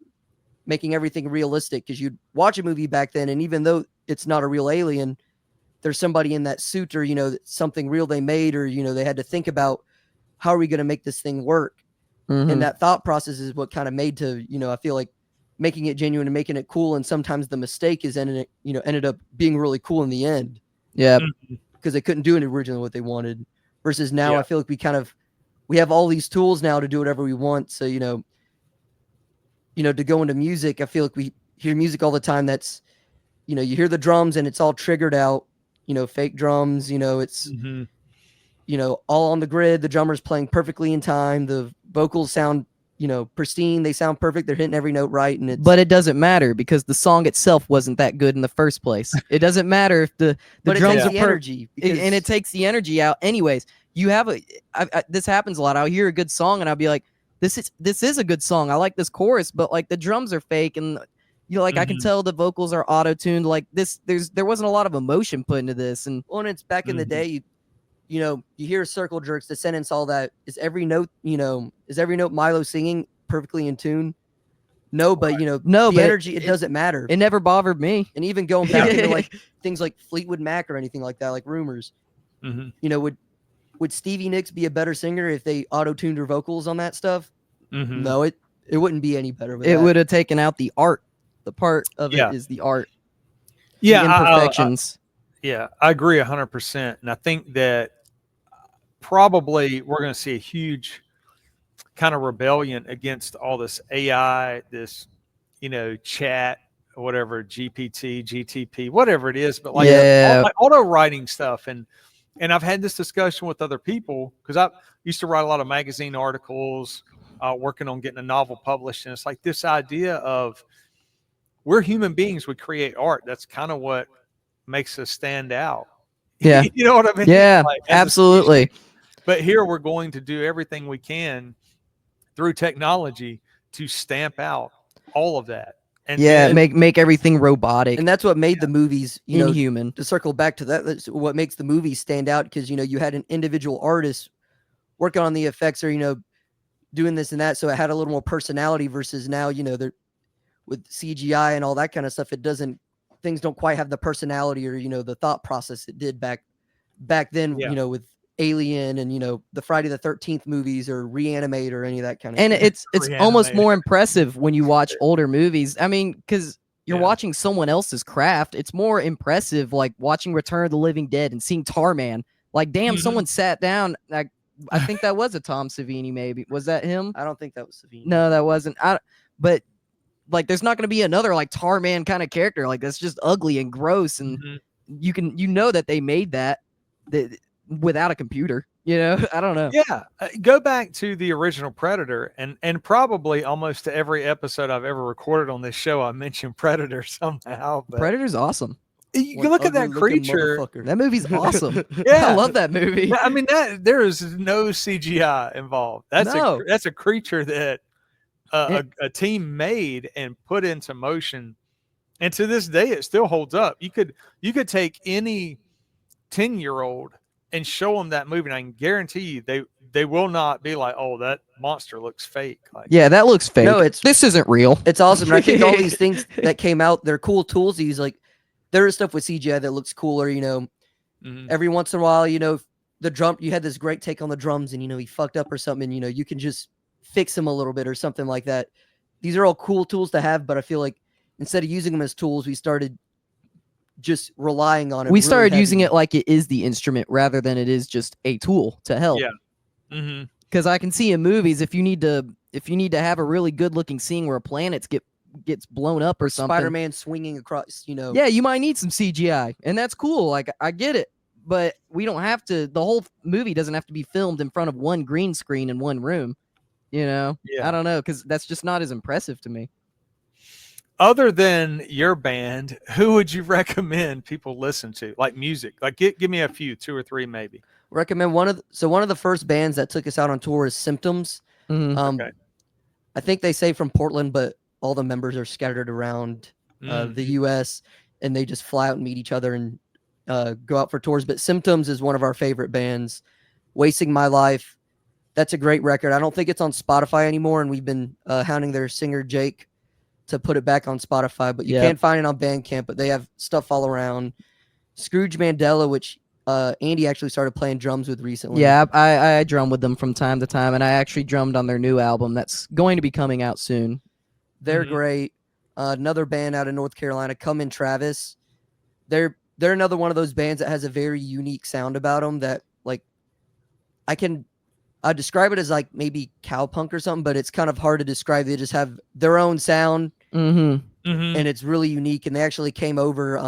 [SPEAKER 2] making everything realistic, because you'd watch a movie back then, and even though it's not a real alien, there's somebody in that suit, or, something real they made, or, they had to think about how are we going to make this thing work. And that thought process is what kind of made to, I feel like making it genuine and making it cool. And sometimes the mistake is ended up being really cool in the end.
[SPEAKER 3] Yeah.
[SPEAKER 2] Because they couldn't do it originally what they wanted. Versus now, I feel like we have all these tools now to do whatever we want. So, to go into music, I feel like we hear music all the time. That's, you hear the drums and it's all triggered out, fake drums, it's, all on the grid. The drummer's playing perfectly in time. The vocals sound, pristine. They sound perfect. They're hitting every note right.
[SPEAKER 3] But it doesn't matter because the song itself wasn't that good in the first place. It doesn't matter if the drums are
[SPEAKER 2] the energy,
[SPEAKER 3] and it takes the energy out. Anyways, you have this happens a lot. I'll hear a good song and I'll be like, this is a good song. I like this chorus, but like the drums are fake and I can tell the vocals are auto-tuned. Like there wasn't a lot of emotion put into this. And
[SPEAKER 2] it's back in the day, you hear circle jerks, the sentence, all that. Is every note Milo singing perfectly in tune? No, but
[SPEAKER 3] no,
[SPEAKER 2] the
[SPEAKER 3] but
[SPEAKER 2] energy, it doesn't matter.
[SPEAKER 3] It never bothered me.
[SPEAKER 2] And even going back into like things like Fleetwood Mac or anything like that, like Rumors, would Stevie Nicks be a better singer if they auto-tuned her vocals on that stuff? No, it wouldn't be any better with
[SPEAKER 3] it
[SPEAKER 2] that.
[SPEAKER 3] Would have taken out the art. The part of it is the art.
[SPEAKER 4] Yeah,
[SPEAKER 3] the imperfections.
[SPEAKER 4] I agree 100%. And I think that probably we're going to see a huge kind of rebellion against all this AI, this, chat, whatever, GPT, GTP, whatever it is. But like auto writing stuff. And I've had this discussion with other people because I used to write a lot of magazine articles, working on getting a novel published. And it's like this idea of we're human beings. We create art. That's kind of what makes us stand out.
[SPEAKER 3] Yeah.
[SPEAKER 4] You know what I mean?
[SPEAKER 3] Yeah,
[SPEAKER 4] like,
[SPEAKER 3] absolutely.
[SPEAKER 4] But here we're going to do everything we can through technology to stamp out all of that. And
[SPEAKER 3] make everything robotic.
[SPEAKER 2] And that's what made the movies,
[SPEAKER 3] inhuman.
[SPEAKER 2] To circle back to that, that's what makes the movies stand out, because, you had an individual artist working on the effects, or, doing this and that. So it had a little more personality versus now, they're with CGI and all that kind of stuff. Things don't quite have the personality or, the thought process it did back then, with Alien and, the Friday the 13th movies or Reanimate or any of that kind of
[SPEAKER 3] stuff. And it's almost more impressive when you watch older movies. I mean, because you're watching someone else's craft. It's more impressive, like watching Return of the Living Dead and seeing Tarman. Like, damn, someone sat down. Like, I think that was a Tom Savini, maybe. Was that him?
[SPEAKER 2] I don't think that was Savini.
[SPEAKER 3] No, that wasn't. But like, there's not going to be another like Tarman kind of character. Like, that's just ugly and gross. And you know that they made that without a computer. You know, I don't know.
[SPEAKER 4] Yeah, go back to the original Predator, and probably almost to every episode I've ever recorded on this show, I mentioned Predator somehow. But
[SPEAKER 3] Predator's awesome.
[SPEAKER 4] you
[SPEAKER 2] One
[SPEAKER 4] look at that
[SPEAKER 2] ugly-looking
[SPEAKER 4] creature.
[SPEAKER 2] motherfucker.
[SPEAKER 3] That movie's awesome.
[SPEAKER 4] Yeah.
[SPEAKER 3] I love that movie.
[SPEAKER 4] I mean, that there is no CGI involved. That's
[SPEAKER 3] No.
[SPEAKER 4] that's a creature that
[SPEAKER 3] It-
[SPEAKER 4] a team made and put into motion, and to this day, it still holds up. You could take any 10-year-old and show them that movie, and I can guarantee you they will not be like, oh, that monster looks fake. Like,
[SPEAKER 3] Yeah, that looks fake.
[SPEAKER 2] No,
[SPEAKER 3] this isn't real.
[SPEAKER 2] It's awesome. And I think all these things that came out, they're cool tools to use. Like there is stuff with CGI that looks cooler, you know.
[SPEAKER 4] mhm.
[SPEAKER 2] Every once in a while, you know, the drum, you had this great take on the drums and, you know, he fucked up or something, and, you know, you can just fix him a little bit or something like that. These are all cool tools to have, but I feel like instead of using them as tools, we started just relying on it.
[SPEAKER 3] We
[SPEAKER 2] really
[SPEAKER 3] started using
[SPEAKER 2] heavy.
[SPEAKER 3] it like it is the instrument rather than it is just a tool to help.
[SPEAKER 4] Yeah. Mhm.
[SPEAKER 3] Because I can see in movies if you need to have a really good looking scene where a planet gets blown up or something.
[SPEAKER 2] Spider-Man swinging across, you know.
[SPEAKER 3] Yeah, you might need some CGI, and that's cool. Like I get it, but we don't have to. The whole movie doesn't have to be filmed in front of one green screen in one room. You know,
[SPEAKER 4] Yeah.
[SPEAKER 3] I don't know, because that's just not as impressive to me.
[SPEAKER 4] Other than your band, who would you recommend people listen to? Like music, like give me a few, 2 or 3 maybe.
[SPEAKER 2] Recommend one of the first bands that took us out on tour is Symptoms.
[SPEAKER 3] Mhm.
[SPEAKER 4] Okay.
[SPEAKER 2] I think they say from Portland, but all the members are scattered around the U.S. and they just fly out and meet each other and go out for tours. But Symptoms is one of our favorite bands. Wasting My Life, that's a great record. I don't think it's on Spotify anymore, and we've been hounding their singer Jake to put it back on Spotify. But you
[SPEAKER 3] Yep.
[SPEAKER 2] can't find it on Bandcamp. But they have stuff all around. Scrooge Mandela, which Andy actually started playing drums with recently.
[SPEAKER 3] Yeah, I drum with them from time to time, and I actually drummed on their new album that's going to be coming out soon.
[SPEAKER 2] They're
[SPEAKER 4] Mhm.
[SPEAKER 2] great. Another band out of North Carolina, Come in Travis. They're another one of those bands that has a very unique sound about them that, like, I describe it as like maybe cowpunk or something, but it's kind of hard to describe. They just have their own sound
[SPEAKER 3] Mm-hmm.
[SPEAKER 4] Mhm.
[SPEAKER 2] and it's really unique. And they actually came over.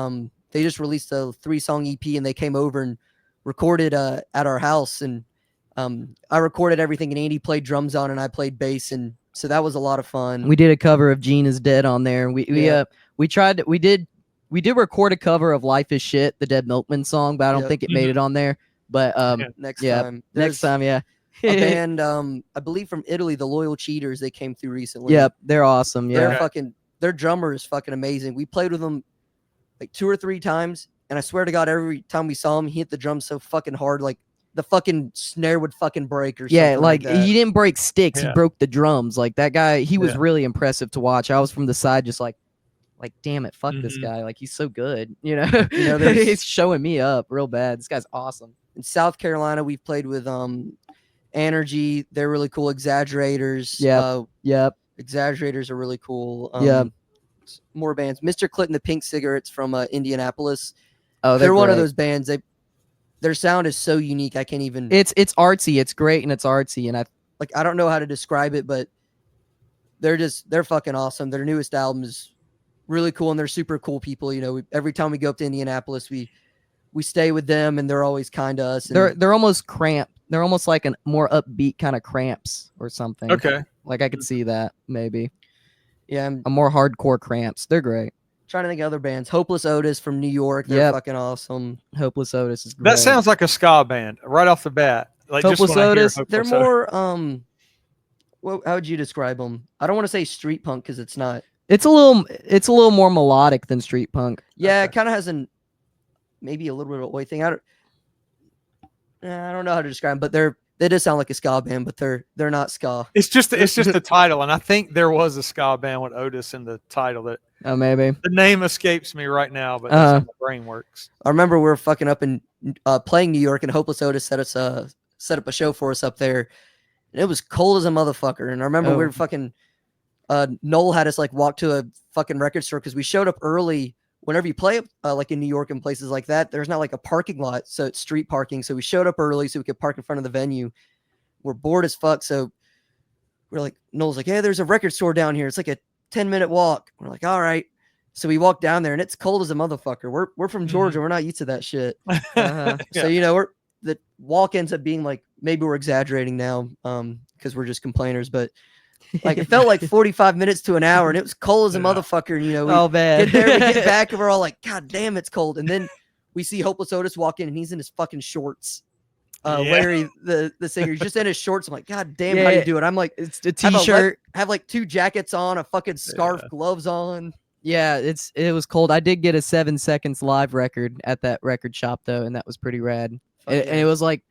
[SPEAKER 2] They just released a 3-song EP and they came over and recorded at our house. And I recorded everything and Andy played drums on and I played bass. And so that was a lot of fun.
[SPEAKER 3] We did a cover of Gene is Dead on there. We
[SPEAKER 2] Yeah.
[SPEAKER 3] we did record a cover of Life is Shit, the Dead Milkman song, but I don't
[SPEAKER 2] Yep.
[SPEAKER 3] think it made it on there. But
[SPEAKER 4] Yeah.
[SPEAKER 2] Next
[SPEAKER 3] yeah,
[SPEAKER 2] time.
[SPEAKER 3] next time, yeah.
[SPEAKER 2] A band, I believe from Italy, the Loyal Cheaters, they came through recently.
[SPEAKER 3] Yep, they're awesome.
[SPEAKER 2] They're
[SPEAKER 3] Yeah.
[SPEAKER 2] their drummer is fucking amazing. We played with them like 2 or 3 times, and I swear to God, every time we saw him, he hit the drums so fucking hard, like the fucking snare would fucking break or something.
[SPEAKER 3] Yeah, like
[SPEAKER 2] that.
[SPEAKER 3] he didn't break sticks,
[SPEAKER 4] Yeah.
[SPEAKER 3] he broke the drums. Like that guy, he was
[SPEAKER 4] Yeah.
[SPEAKER 3] really impressive to watch. I was from the side just like damn it, fuck this
[SPEAKER 4] Mhm.
[SPEAKER 3] guy. Like he's so good, you know.
[SPEAKER 2] You know, there's-
[SPEAKER 3] He's showing me up real bad. This guy's awesome.
[SPEAKER 2] In South Carolina, we've played with Energy. They're really cool. Exaggerators.
[SPEAKER 3] Yep. Yep.
[SPEAKER 2] Exaggerators are really cool.
[SPEAKER 3] Yep.
[SPEAKER 2] More bands. Mr. Clinton, the Pink Cigarettes from Indianapolis.
[SPEAKER 3] Oh,
[SPEAKER 2] They're one of
[SPEAKER 3] great.
[SPEAKER 2] those bands. Their sound is so unique. I can't even.
[SPEAKER 3] It's artsy. It's great and it's artsy. And
[SPEAKER 2] I don't know how to describe it, but they're fucking awesome. Their newest album is really cool, and they're super cool people. You know, every time we go up to Indianapolis, we stay with them, and they're always kind to us. And
[SPEAKER 3] they're almost Cramp. They're almost like a more upbeat kind of Cramps or something.
[SPEAKER 4] Okay.
[SPEAKER 3] Like I could see that maybe
[SPEAKER 2] yeah, I'm
[SPEAKER 3] a more hardcore Cramps. They're great.
[SPEAKER 2] trying to think of other bands. Hopeless Otis from New York. They're
[SPEAKER 3] Yep.
[SPEAKER 2] fucking awesome.
[SPEAKER 3] Hopeless Otis is great.
[SPEAKER 4] That sounds like a ska band right off the bat. Like just
[SPEAKER 3] Hopeless
[SPEAKER 4] when I hear
[SPEAKER 3] Otis,
[SPEAKER 2] They're
[SPEAKER 4] Hopeless Otis.
[SPEAKER 2] more how would you describe them? I don't want to say street punk because it's not.
[SPEAKER 3] It's a little more melodic than street punk.
[SPEAKER 2] Yeah,
[SPEAKER 4] Okay.
[SPEAKER 2] it kind of has maybe a little bit of a oi thing. I don't know how to describe them, but they just sound like a ska band, but they're not ska.
[SPEAKER 4] It's just the title, and I think there was a ska band with Otis in the title. That
[SPEAKER 3] Oh, maybe.
[SPEAKER 4] the name escapes me right now, but that's how my brain works.
[SPEAKER 2] I remember we were fucking up in playing New York, and Hopeless Otis set up a show for us up there, and it was cold as a motherfucker. And I remember we
[SPEAKER 3] Oh.
[SPEAKER 2] were fucking Noel had us like walk to a fucking record store because we showed up early. Whenever you play like in New York and places like that, there's not like a parking lot, so it's street parking. So we showed up early so we could park in front of the venue. We're bored as fuck, so we're like, Noel's like, "Hey, there's a record store down here. It's like a 10-minute walk." We're like, "All right." So we walk down there and it's cold as a motherfucker. We're from Georgia. We're not used to that shit.
[SPEAKER 3] Uh-huh.
[SPEAKER 2] So the walk ends up being like, maybe we're exaggerating now, because we're just complainers, but like it felt like 45 minutes to an hour, and it was cold as a motherfucker. And we
[SPEAKER 3] Oh man.
[SPEAKER 2] get there, we get back, and we're all like, God damn, it's cold. And then we see Hopeless Otis walk in, and he's in his fucking shorts. Larry, the singer, he's just in his shorts. I'm like, God damn, how do you do it? I'm like,
[SPEAKER 3] it's a t-shirt.
[SPEAKER 2] Have like 2 jackets on, a fucking scarf, gloves on.
[SPEAKER 3] Yeah, it was cold. I did get a 7 seconds live record at that record shop though, and that was pretty rad. And it was like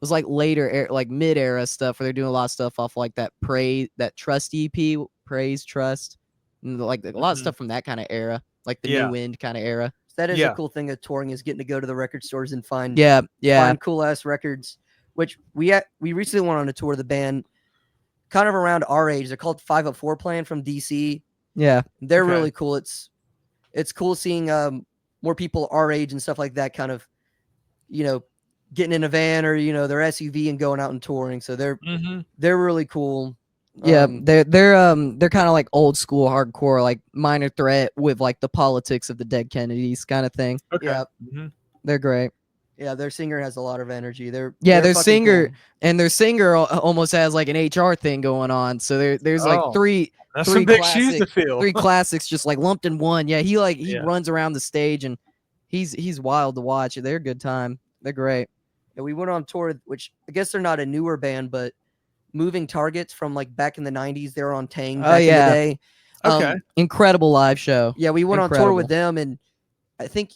[SPEAKER 3] later, like mid era stuff where they're doing a lot of stuff off like that Trust EP, Praise Trust, and like a lot of stuff from that kind of era, like the New Wind kind of era.
[SPEAKER 2] That is a cool thing of touring, is getting to go to the record stores and find
[SPEAKER 3] find
[SPEAKER 2] cool ass records. Which we recently went on a tour of the band, kind of around our age. They're called 504 Plan from DC.
[SPEAKER 3] Yeah,
[SPEAKER 2] they're really cool. It's cool seeing more people our age and stuff like that, kind of getting in a van or their SUV and going out and touring. So they're really cool.
[SPEAKER 3] Yeah, they're kind of like old school hardcore, like Minor Threat with like the politics of the dead Kennedys kind of thing.
[SPEAKER 4] Okay.
[SPEAKER 2] Yeah,
[SPEAKER 3] they're great.
[SPEAKER 2] Yeah, their singer has a lot of energy. Their
[SPEAKER 3] singer
[SPEAKER 2] cool.
[SPEAKER 3] And their singer almost has like an HR thing going on. So there's like three
[SPEAKER 4] big shoes to fill.
[SPEAKER 3] 3 classics just like lumped in one. Yeah, he runs around the stage and he's wild to watch. They're a good time. They're great.
[SPEAKER 2] Yeah, we went on tour, which I guess they're not a newer band, but Moving Targets from like back in the 90s. They were on Tang back in the day.
[SPEAKER 4] Okay.
[SPEAKER 3] Incredidible live show.
[SPEAKER 2] Yeah, we went on tour with them, and I think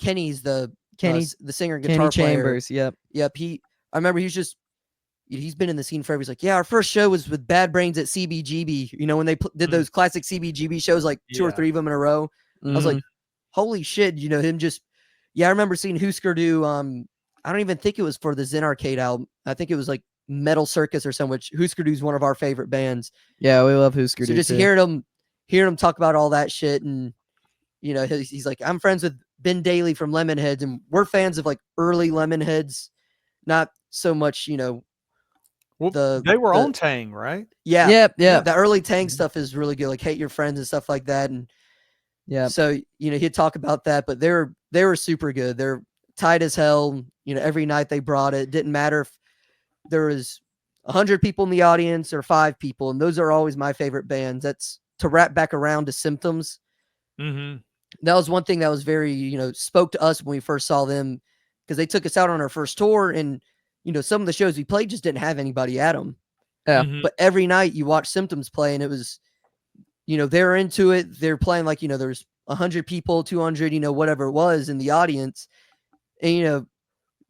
[SPEAKER 2] Kenny's the singer and guitar
[SPEAKER 3] Kenny
[SPEAKER 2] player.
[SPEAKER 3] Chambers. Yep.
[SPEAKER 2] I remember he's been in the scene forever. He's like, yeah, our first show was with Bad Brains at CBGB. When they did those classic CBGB shows, like 2 or 3 of them in a row. I was like, holy shit, him just. Yeah, I remember seeing Husker do. I don't even think it was for the Zen Arcade album. I think it was like Metal Circus or something, which Husker Du's one of our favorite bands.
[SPEAKER 3] Yeah, we love Husker Du.
[SPEAKER 2] So just hearing him talk about all that shit, and he's like, I'm friends with Ben Daly from Lemonheads, and we're fans of like early Lemonheads, not so much,
[SPEAKER 4] Well, they were on Tang, right?
[SPEAKER 2] Yeah.
[SPEAKER 3] Yeah.
[SPEAKER 2] The early Tang stuff is really good, like Hate Your Friends and stuff like that. And so he'd talk about that, but they were super good. They're tight as hell. Every night they brought it. Didn't matter if there was 100 people in the audience or 5 people, and those are always my favorite bands. That's to wrap back around to Symptoms. That was one thing that was very, spoke to us when we first saw them, because they took us out on our first tour, and some of the shows we played just didn't have anybody at them.
[SPEAKER 3] Yeah.
[SPEAKER 2] But every night you watch Symptoms play, and it was, they're into it. They're playing like, there's 100 people, 200, whatever it was in the audience. And,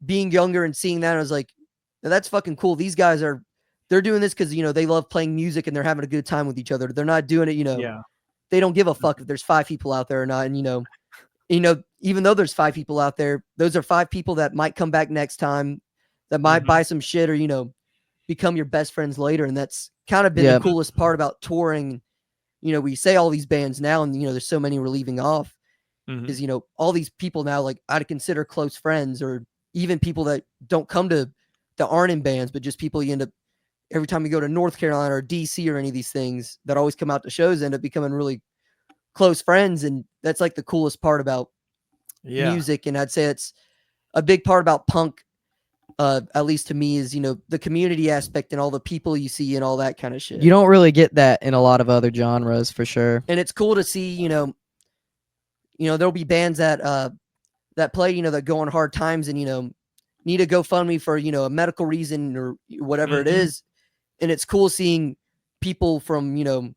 [SPEAKER 2] being younger and seeing that, I was like, that's fucking cool. These guys they're doing this because, they love playing music and they're having a good time with each other. They're not doing it, they don't give a fuck if there's 5 people out there or not. And, even though there's 5 people out there, those are 5 people that might come back next time, that might buy some shit or, become your best friends later. And that's kind of been the coolest part about touring. We say all these bands now, and, there's so many we're leaving off, is, all these people now, like, I'd consider close friends, or even people that aren't in bands, but just people you end up, every time you go to North Carolina or DC or any of these things that always come out to shows, end up becoming really close friends. And that's like the coolest part about music. And I'd say it's a big part about punk, at least to me, is, the community aspect and all the people you see and all that kind of shit.
[SPEAKER 3] You don't really get that in a lot of other genres, for sure.
[SPEAKER 2] And it's cool to see, there'll be bands that play, that go on hard times and, need a GoFundMe for, a medical reason or whatever it is. And it's cool seeing people from,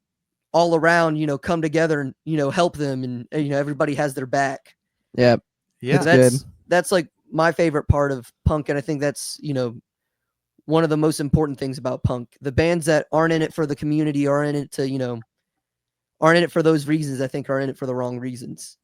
[SPEAKER 2] all around, come together and, help them, and, everybody has their back.
[SPEAKER 3] Yeah.
[SPEAKER 4] Yeah.
[SPEAKER 2] That's like my favorite part of punk. And I think that's, one of the most important things about punk. The bands that aren't in it for the community, are in it to, aren't in it for those reasons, I think are in it for the wrong reasons.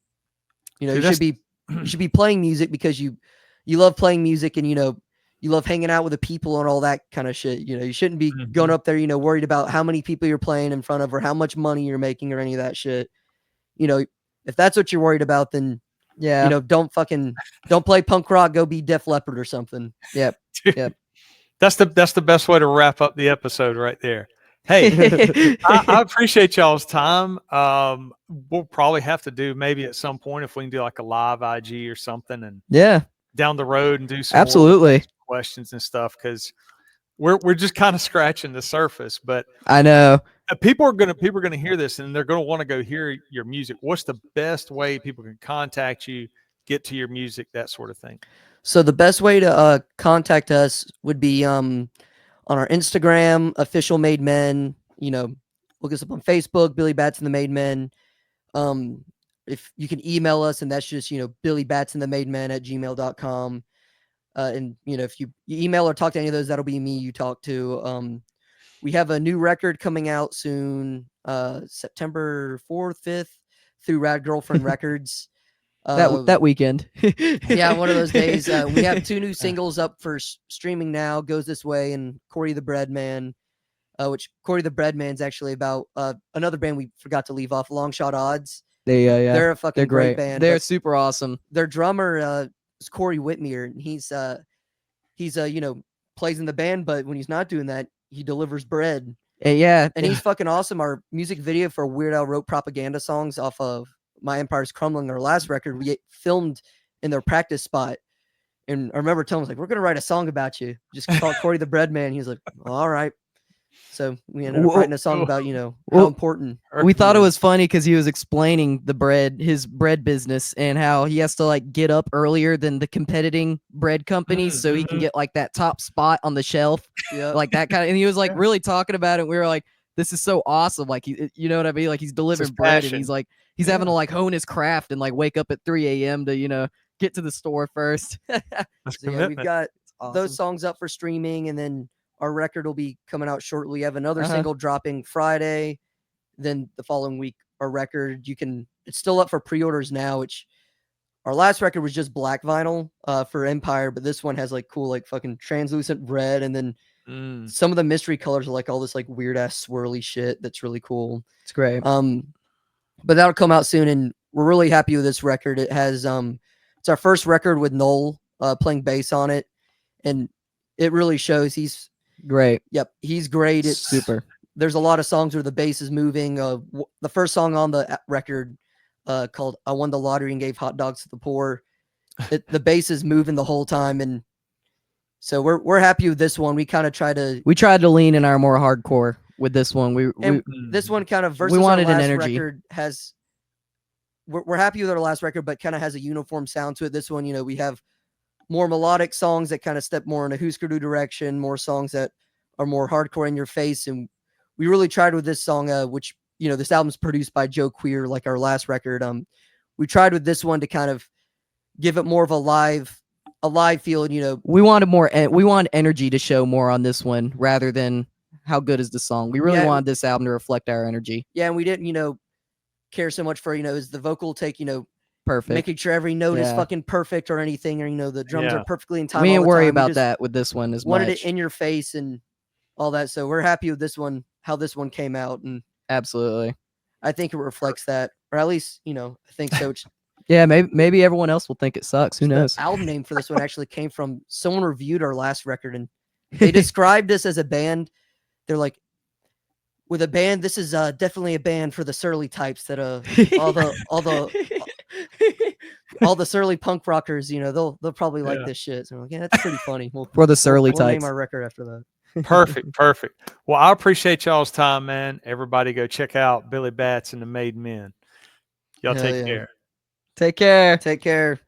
[SPEAKER 2] You should be playing music because you love playing music, and, you love hanging out with the people and all that kind of shit. You shouldn't be going up there, worried about how many people you're playing in front of or how much money you're making or any of that shit. If that's what you're worried about, then don't play punk rock, go be Def Leppard or something.
[SPEAKER 3] Yep.
[SPEAKER 4] That's the best way to wrap up the episode right there. Hey, I appreciate y'all's time. We'll probably have to do maybe at some point if we can do like a live IG or something, and
[SPEAKER 3] Yeah,
[SPEAKER 4] down the road and do some more
[SPEAKER 3] absolutely.
[SPEAKER 4] questions and stuff, because we're just kind of scratching the surface. But
[SPEAKER 3] I know.
[SPEAKER 4] people are gonna hear this and they're gonna want to go hear your music. What's the best way people can contact you, get to your music, that sort of thing?
[SPEAKER 2] So the best way to contact us would be on our Instagram, Official Made Men. Look us up on Facebook, Billy Bats and the Made Men. If you can email us, and that's just Billy Bats and the Made Men at gmail.com. And if you email or talk to any of those, that'll be me you talk to. We have a new record coming out soon, September 4th, 5th, through Rad Girlfriend Records.
[SPEAKER 3] That weekend.
[SPEAKER 2] Yeah, one of those days. We have 2 new singles up for streaming now, Goes This Way and Corey the Breadman, which Corey the Breadman's actually about another band we forgot to leave off, Long Shot Odds.
[SPEAKER 3] Yeah.
[SPEAKER 2] They're a fucking
[SPEAKER 3] They're
[SPEAKER 2] great
[SPEAKER 3] great.
[SPEAKER 2] band.
[SPEAKER 3] They're
[SPEAKER 2] but
[SPEAKER 3] super awesome.
[SPEAKER 2] their drummer is Corey Whitmere, and he's plays in the band, but when he's not doing that, he delivers bread.
[SPEAKER 3] Yeah.
[SPEAKER 2] And he's fucking awesome. Our music video for Weird Al wrote propaganda songs off of My Empire's Crumbling, our last record, we filmed in their practice spot. And I remember telling him, like, we're going to write a song about you. Just call Corey the Breadman. He's like, all right. So we ended up writing a song about, how important.
[SPEAKER 3] We thought it was funny because he was explaining his bread business, and how he has to like get up earlier than the competing bread companies so he can get like that top spot on the shelf, like that kind of. And he was like really talking about it. And we were like, "This is so awesome!" Like you know what I mean? Like he's delivering bread, and he's like he's having to like hone his craft and like wake up at 3 a.m. to get to the store first.
[SPEAKER 2] So yeah, we've got those songs up for streaming, and then our record will be coming out shortly. We have another single dropping Friday. Then the following week, our record, it's still up for pre-orders now, which our last record was just black vinyl for Empire, but this one has like cool, like fucking translucent red. And then some of the mystery colors are like all this like weird ass swirly shit. That's really cool.
[SPEAKER 3] It's great.
[SPEAKER 2] But that'll come out soon. And we're really happy with this record. It has, it's our first record with Noel playing bass on it. And it really shows he's
[SPEAKER 3] great.
[SPEAKER 2] Yep. He's great. It's
[SPEAKER 3] super.
[SPEAKER 2] There's a lot of songs where the bass is moving. The first song on the record called I Won the Lottery and Gave Hot Dogs to the Poor. The bass is moving the whole time. And so we're happy with this one. We kind of tried to
[SPEAKER 3] lean in our more hardcore with this one.
[SPEAKER 2] This one kind of versus
[SPEAKER 3] we wanted
[SPEAKER 2] our last
[SPEAKER 3] an energy.
[SPEAKER 2] record has, we're happy with our last record, but kind of has a uniform sound to it. This one, we have more melodic songs that kind of step more in a Husker Du direction, more songs that are more hardcore in your face. And we really tried with this song, which, this album's produced by Joe Queer, like our last record. We tried with this one to kind of give it more of a live feel. And,
[SPEAKER 3] we want energy to show more on this one rather than how good is the song. We really wanted this album to reflect our energy.
[SPEAKER 2] Yeah. And we didn't, care so much for, is the vocal take,
[SPEAKER 3] perfect,
[SPEAKER 2] making sure every note is fucking perfect or anything, or the drums are perfectly in time.
[SPEAKER 3] We didn't worry about that with this one as much.
[SPEAKER 2] Wanted it in your face and all that. So we're happy with this one, how this one came out. And
[SPEAKER 3] absolutely,
[SPEAKER 2] I think it reflects that, or at least, I think so.
[SPEAKER 3] Yeah, maybe everyone else will think it sucks. Who knows?
[SPEAKER 2] The album name for this one actually came from someone reviewed our last record, and they described us as a band. They're like, with a band, this is definitely a band for the surly types that all the surly punk rockers, they'll probably like this shit. So I'm like, yeah, that's pretty funny.
[SPEAKER 3] For the surly
[SPEAKER 2] we'll
[SPEAKER 3] types.
[SPEAKER 2] name our record after that.
[SPEAKER 4] Perfect. Well, I appreciate y'all's time, man. Everybody go check out Billy Bats and the Made Men. Y'all take care.
[SPEAKER 3] Take care.
[SPEAKER 2] Take care.